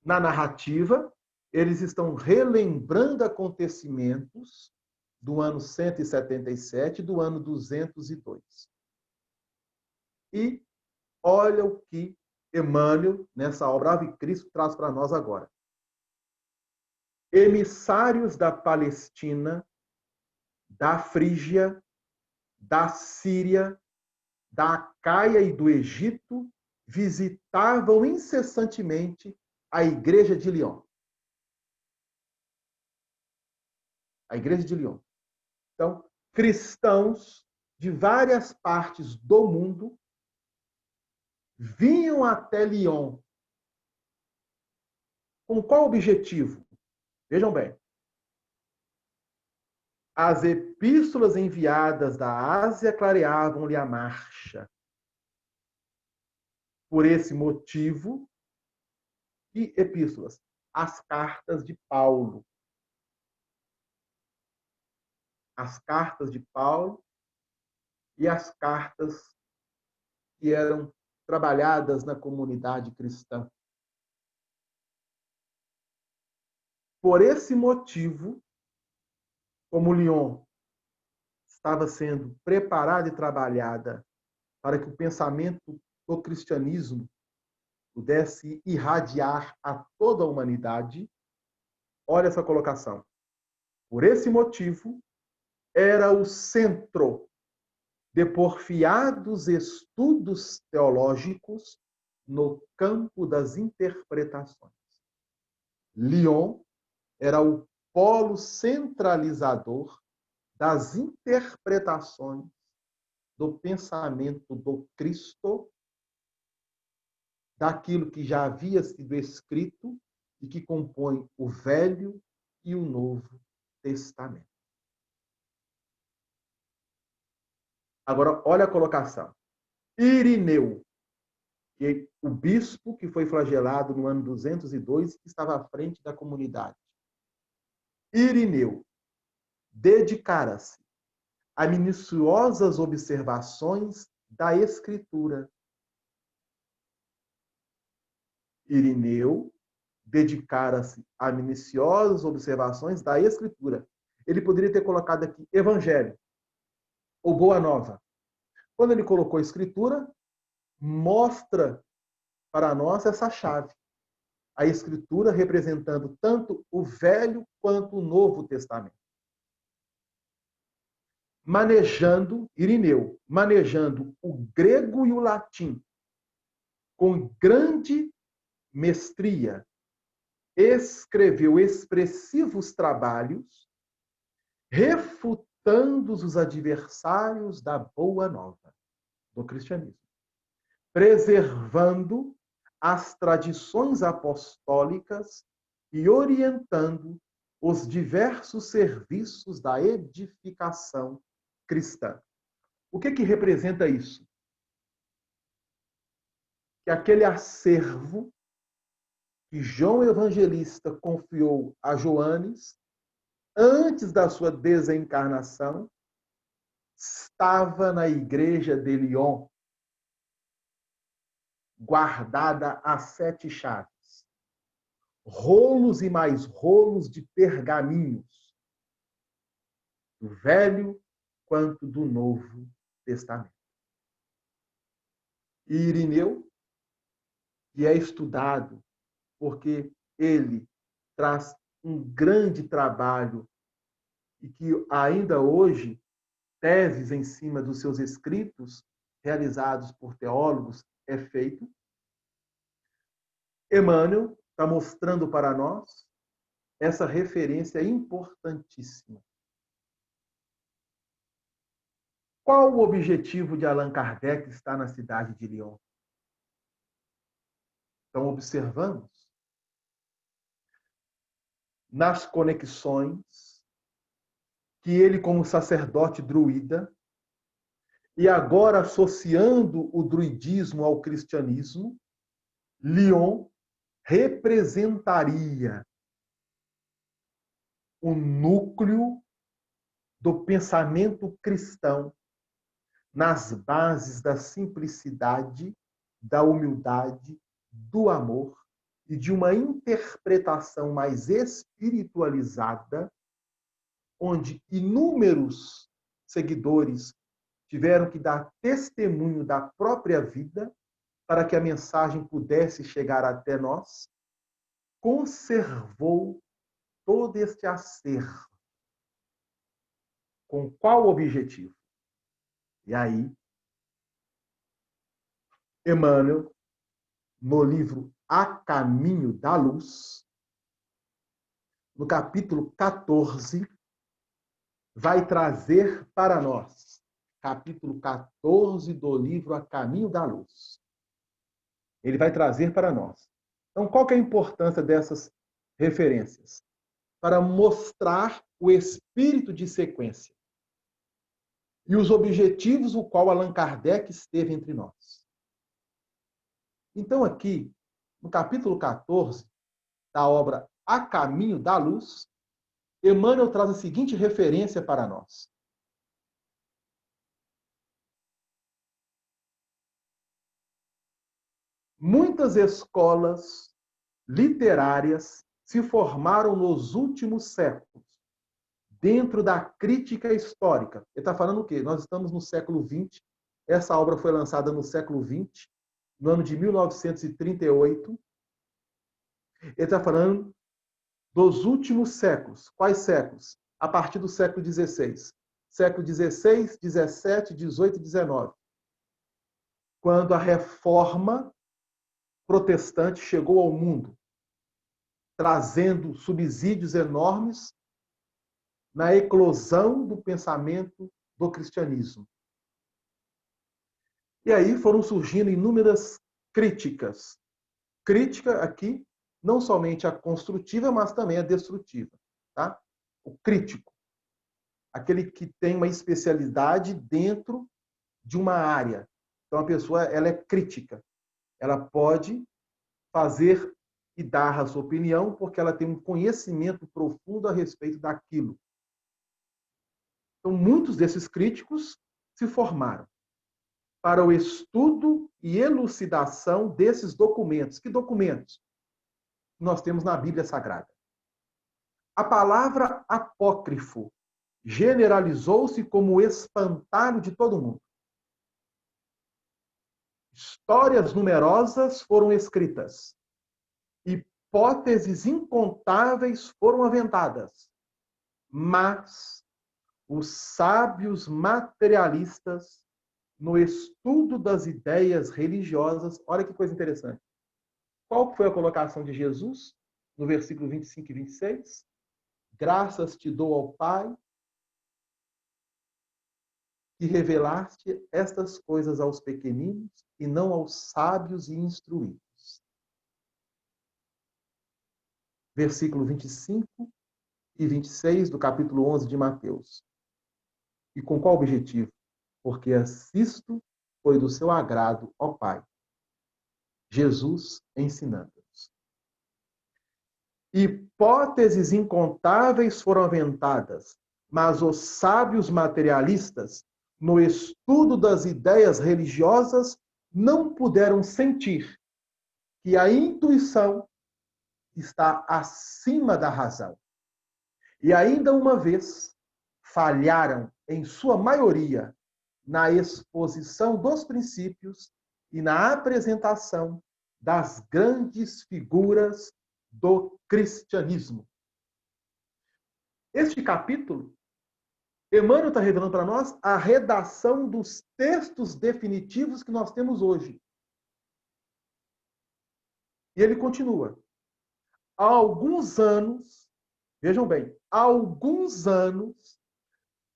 Na narrativa, eles estão relembrando acontecimentos do ano 177 e do ano 202. E olha o que Emmanuel, nessa obra Ave Cristo, traz para nós agora. Emissários da Palestina, da Frígia, da Síria, da Acaia e do Egito visitavam incessantemente a igreja de Lyon. A igreja de Lyon. Então, cristãos de várias partes do mundo vinham até Lyon. Com qual objetivo? Vejam bem. As epístolas enviadas da Ásia clareavam-lhe a marcha. Por esse motivo, que epístolas? As cartas de Paulo. As cartas de Paulo e as cartas que eram trabalhadas na comunidade cristã. Por esse motivo, como Lyon estava sendo preparada e trabalhada para que o pensamento do cristianismo pudesse irradiar a toda a humanidade, olha essa colocação. Por esse motivo, era o centro de porfiados estudos teológicos no campo das interpretações. Lyon era o polo centralizador das interpretações do pensamento do Cristo, daquilo que já havia sido escrito e que compõe o Velho e o Novo Testamento. Agora, olha a colocação. Irineu, que o bispo que foi flagelado no ano 202, que estava à frente da comunidade. Irineu dedicara-se a minuciosas observações da Escritura. Irineu dedicara-se a minuciosas observações da Escritura. Ele poderia ter colocado aqui Evangelho ou Boa Nova. Quando ele colocou Escritura, mostra para nós essa chave. A Escritura representando tanto o Velho quanto o Novo Testamento. Irineu, manejando o grego e o latim com grande mestria, escreveu expressivos trabalhos refutando os adversários da Boa Nova, do cristianismo, preservando as tradições apostólicas e orientando os diversos serviços da edificação cristã. O que representa isso? Que aquele acervo que João Evangelista confiou a Joanes, antes da sua desencarnação, estava na igreja de Lyon, guardada a 7 chaves. Rolos e mais rolos de pergaminhos, do Velho quanto do Novo Testamento. E Irineu, que é estudado porque ele traz um grande trabalho e que ainda hoje, teses em cima dos seus escritos, realizados por teólogos, é feito. Emmanuel está mostrando para nós essa referência importantíssima. Qual o objetivo de Allan Kardec estar na cidade de Lyon? Então, observamos nas conexões que ele, como sacerdote druida, e agora associando o druidismo ao cristianismo, Lyon representaria o núcleo do pensamento cristão nas bases da simplicidade, da humildade, do amor e de uma interpretação mais espiritualizada, onde inúmeros seguidores tiveram que dar testemunho da própria vida para que a mensagem pudesse chegar até nós, conservou todo este acervo. Com qual objetivo? E aí, Emmanuel, no livro A Caminho da Luz, no capítulo 14, vai trazer para nós, capítulo 14 do livro A Caminho da Luz. Ele vai trazer para nós. Então, qual que é a importância dessas referências? Para mostrar o espírito de sequência e os objetivos o qual Allan Kardec esteve entre nós. Então, aqui, no capítulo 14 da obra A Caminho da Luz, Emmanuel traz a seguinte referência para nós. Muitas escolas literárias se formaram nos últimos séculos, dentro da crítica histórica. Ele está falando o quê? Nós estamos no século XX, essa obra foi lançada no século XX, no ano de 1938. Ele está falando dos últimos séculos. Quais séculos? A partir do século XVI. Século XVI, XVII, XVIII e XIX. Quando a reforma protestante chegou ao mundo, trazendo subsídios enormes na eclosão do pensamento do cristianismo. E aí foram surgindo inúmeras críticas. Crítica aqui, não somente a construtiva, mas também a destrutiva. Tá? O crítico, aquele que tem uma especialidade dentro de uma área. Então, a pessoa ela é crítica. Ela pode fazer e dar a sua opinião porque ela tem um conhecimento profundo a respeito daquilo. Então, muitos desses críticos se formaram para o estudo e elucidação desses documentos. Que documentos? Nós temos na Bíblia Sagrada. A palavra apócrifo generalizou-se como o espantalho de todo mundo. Histórias numerosas foram escritas. Hipóteses incontáveis foram aventadas. Mas os sábios materialistas, no estudo das ideias religiosas, olha que coisa interessante. Qual foi a colocação de Jesus no versículo 25 e 26? Graças te dou ao Pai, que revelaste estas coisas aos pequeninos e não aos sábios e instruídos. Versículo 25 e 26 do capítulo 11 de Mateus. E com qual objetivo? Porque assisto foi do seu agrado, ó Pai. Jesus ensinando-nos. Hipóteses incontáveis foram aventadas, mas os sábios materialistas, no estudo das ideias religiosas, não puderam sentir que a intuição está acima da razão. E ainda uma vez, falharam, em sua maioria, na exposição dos princípios e na apresentação das grandes figuras do cristianismo. Este capítulo, Emmanuel está revelando para nós a redação dos textos definitivos que nós temos hoje. E ele continua. Há alguns anos, vejam bem, há alguns anos,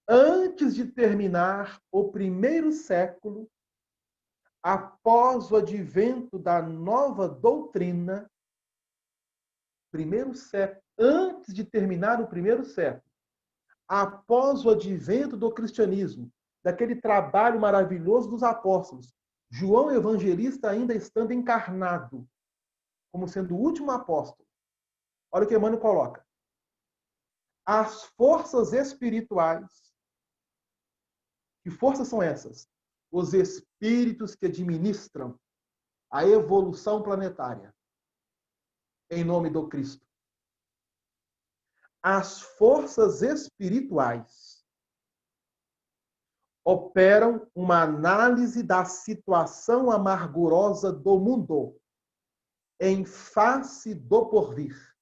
antes de terminar o primeiro século, após o advento da nova doutrina, primeiro século, antes de terminar o primeiro século, após o advento do cristianismo, daquele trabalho maravilhoso dos apóstolos, João Evangelista ainda estando encarnado, como sendo o último apóstolo. Olha o que Emmanuel coloca. As forças espirituais, que forças são essas? Os espíritos que administram a evolução planetária, em nome do Cristo. As forças espirituais operam uma análise da situação amargurosa do mundo em face do porvir.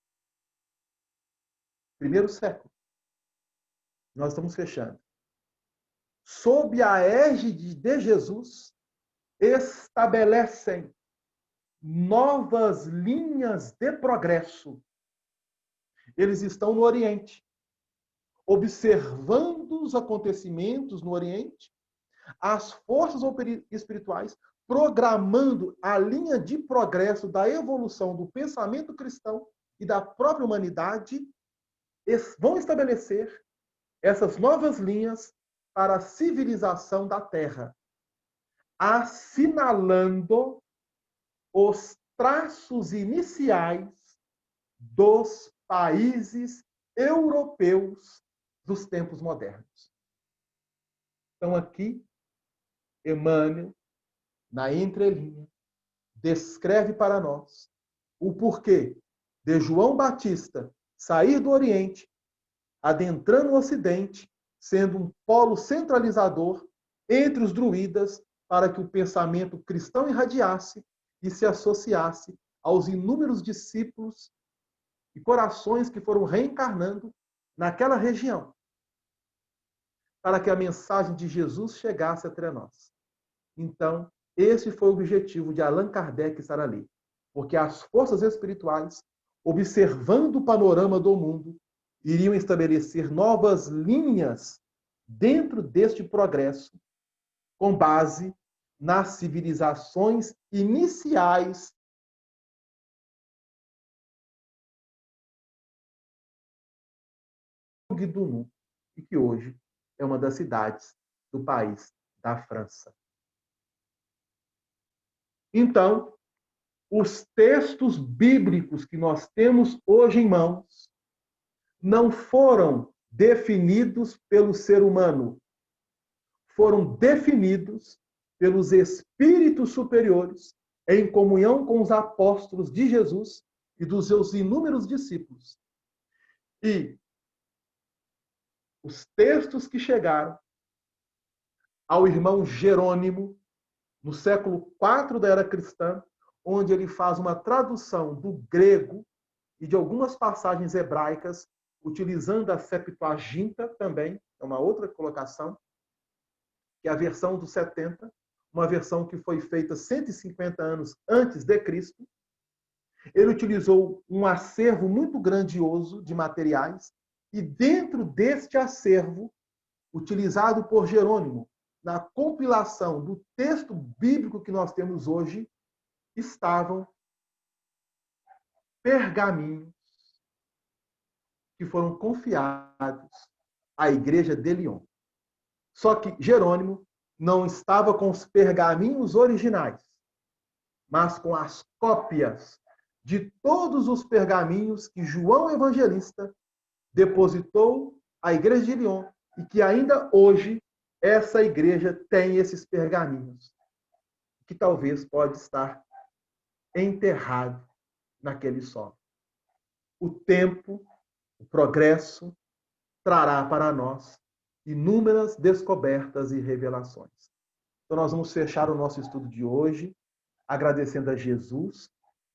Primeiro século. Nós estamos fechando. Sob a égide de Jesus, estabelecem novas linhas de progresso. Eles estão no Oriente, observando os acontecimentos no Oriente, as forças espirituais, programando a linha de progresso da evolução do pensamento cristão e da própria humanidade, vão estabelecer essas novas linhas para a civilização da Terra, assinalando os traços iniciais dos países europeus dos tempos modernos. Então, aqui, Emmanuel, na entrelinha, descreve para nós o porquê de João Batista sair do Oriente, adentrando o Ocidente, sendo um polo centralizador entre os druidas, para que o pensamento cristão irradiasse e se associasse aos inúmeros discípulos e corações que foram reencarnando naquela região, para que a mensagem de Jesus chegasse até nós. Então, esse foi o objetivo de Allan Kardec estar ali, porque as forças espirituais, observando o panorama do mundo, iriam estabelecer novas linhas dentro deste progresso, com base nas civilizações iniciais de Dunu, e que hoje é uma das cidades do país da França. Então, os textos bíblicos que nós temos hoje em mãos não foram definidos pelo ser humano, foram definidos pelos espíritos superiores em comunhão com os apóstolos de Jesus e dos seus inúmeros discípulos. E os textos que chegaram ao irmão Jerônimo, no século IV da era cristã, onde ele faz uma tradução do grego e de algumas passagens hebraicas, utilizando a Septuaginta também, é uma outra colocação, que é a versão dos 70, uma versão que foi feita 150 anos antes de Cristo. Ele utilizou um acervo muito grandioso de materiais, e dentro deste acervo, utilizado por Jerônimo, na compilação do texto bíblico que nós temos hoje, estavam pergaminhos que foram confiados à igreja de Lyon. Só que Jerônimo não estava com os pergaminhos originais, mas com as cópias de todos os pergaminhos que João Evangelista depositou à igreja de Lyon, e que ainda hoje essa igreja tem esses pergaminhos, que talvez pode estar enterrado naquele solo. O tempo, o progresso, trará para nós inúmeras descobertas e revelações. Então, nós vamos fechar o nosso estudo de hoje, agradecendo a Jesus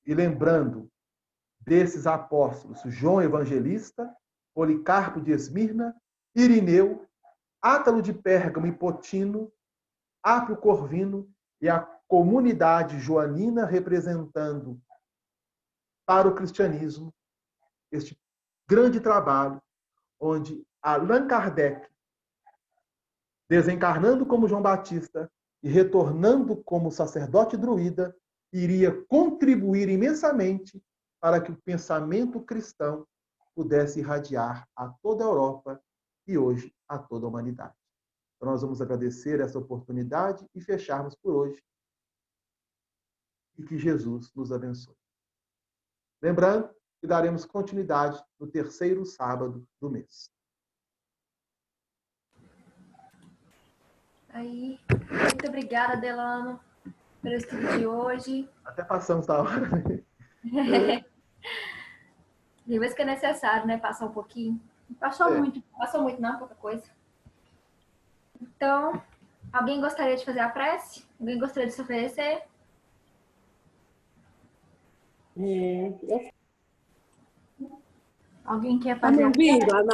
e lembrando desses apóstolos, João Evangelista, Policarpo de Esmirna, Irineu, Átalo de Pérgamo e Potino, Apio Corvino e a comunidade joanina, representando para o cristianismo este grande trabalho, onde Allan Kardec, desencarnando como João Batista e retornando como sacerdote druida, iria contribuir imensamente para que o pensamento cristão pudesse irradiar a toda a Europa e hoje a toda a humanidade. Então, nós vamos agradecer essa oportunidade e fecharmos por hoje. E que Jesus nos abençoe. Lembrando que daremos continuidade no terceiro sábado do mês. Aí, muito obrigada, Delano, pelo estudo de hoje. Até passamos da hora. Tem vezes que é necessário, né? Passar um pouquinho. Não passou muito não, pouca coisa. Então, Alguém gostaria de fazer a prece? Alguém gostaria de se oferecer? Alguém quer Tá me fazer a prece? ouvindo, Ana?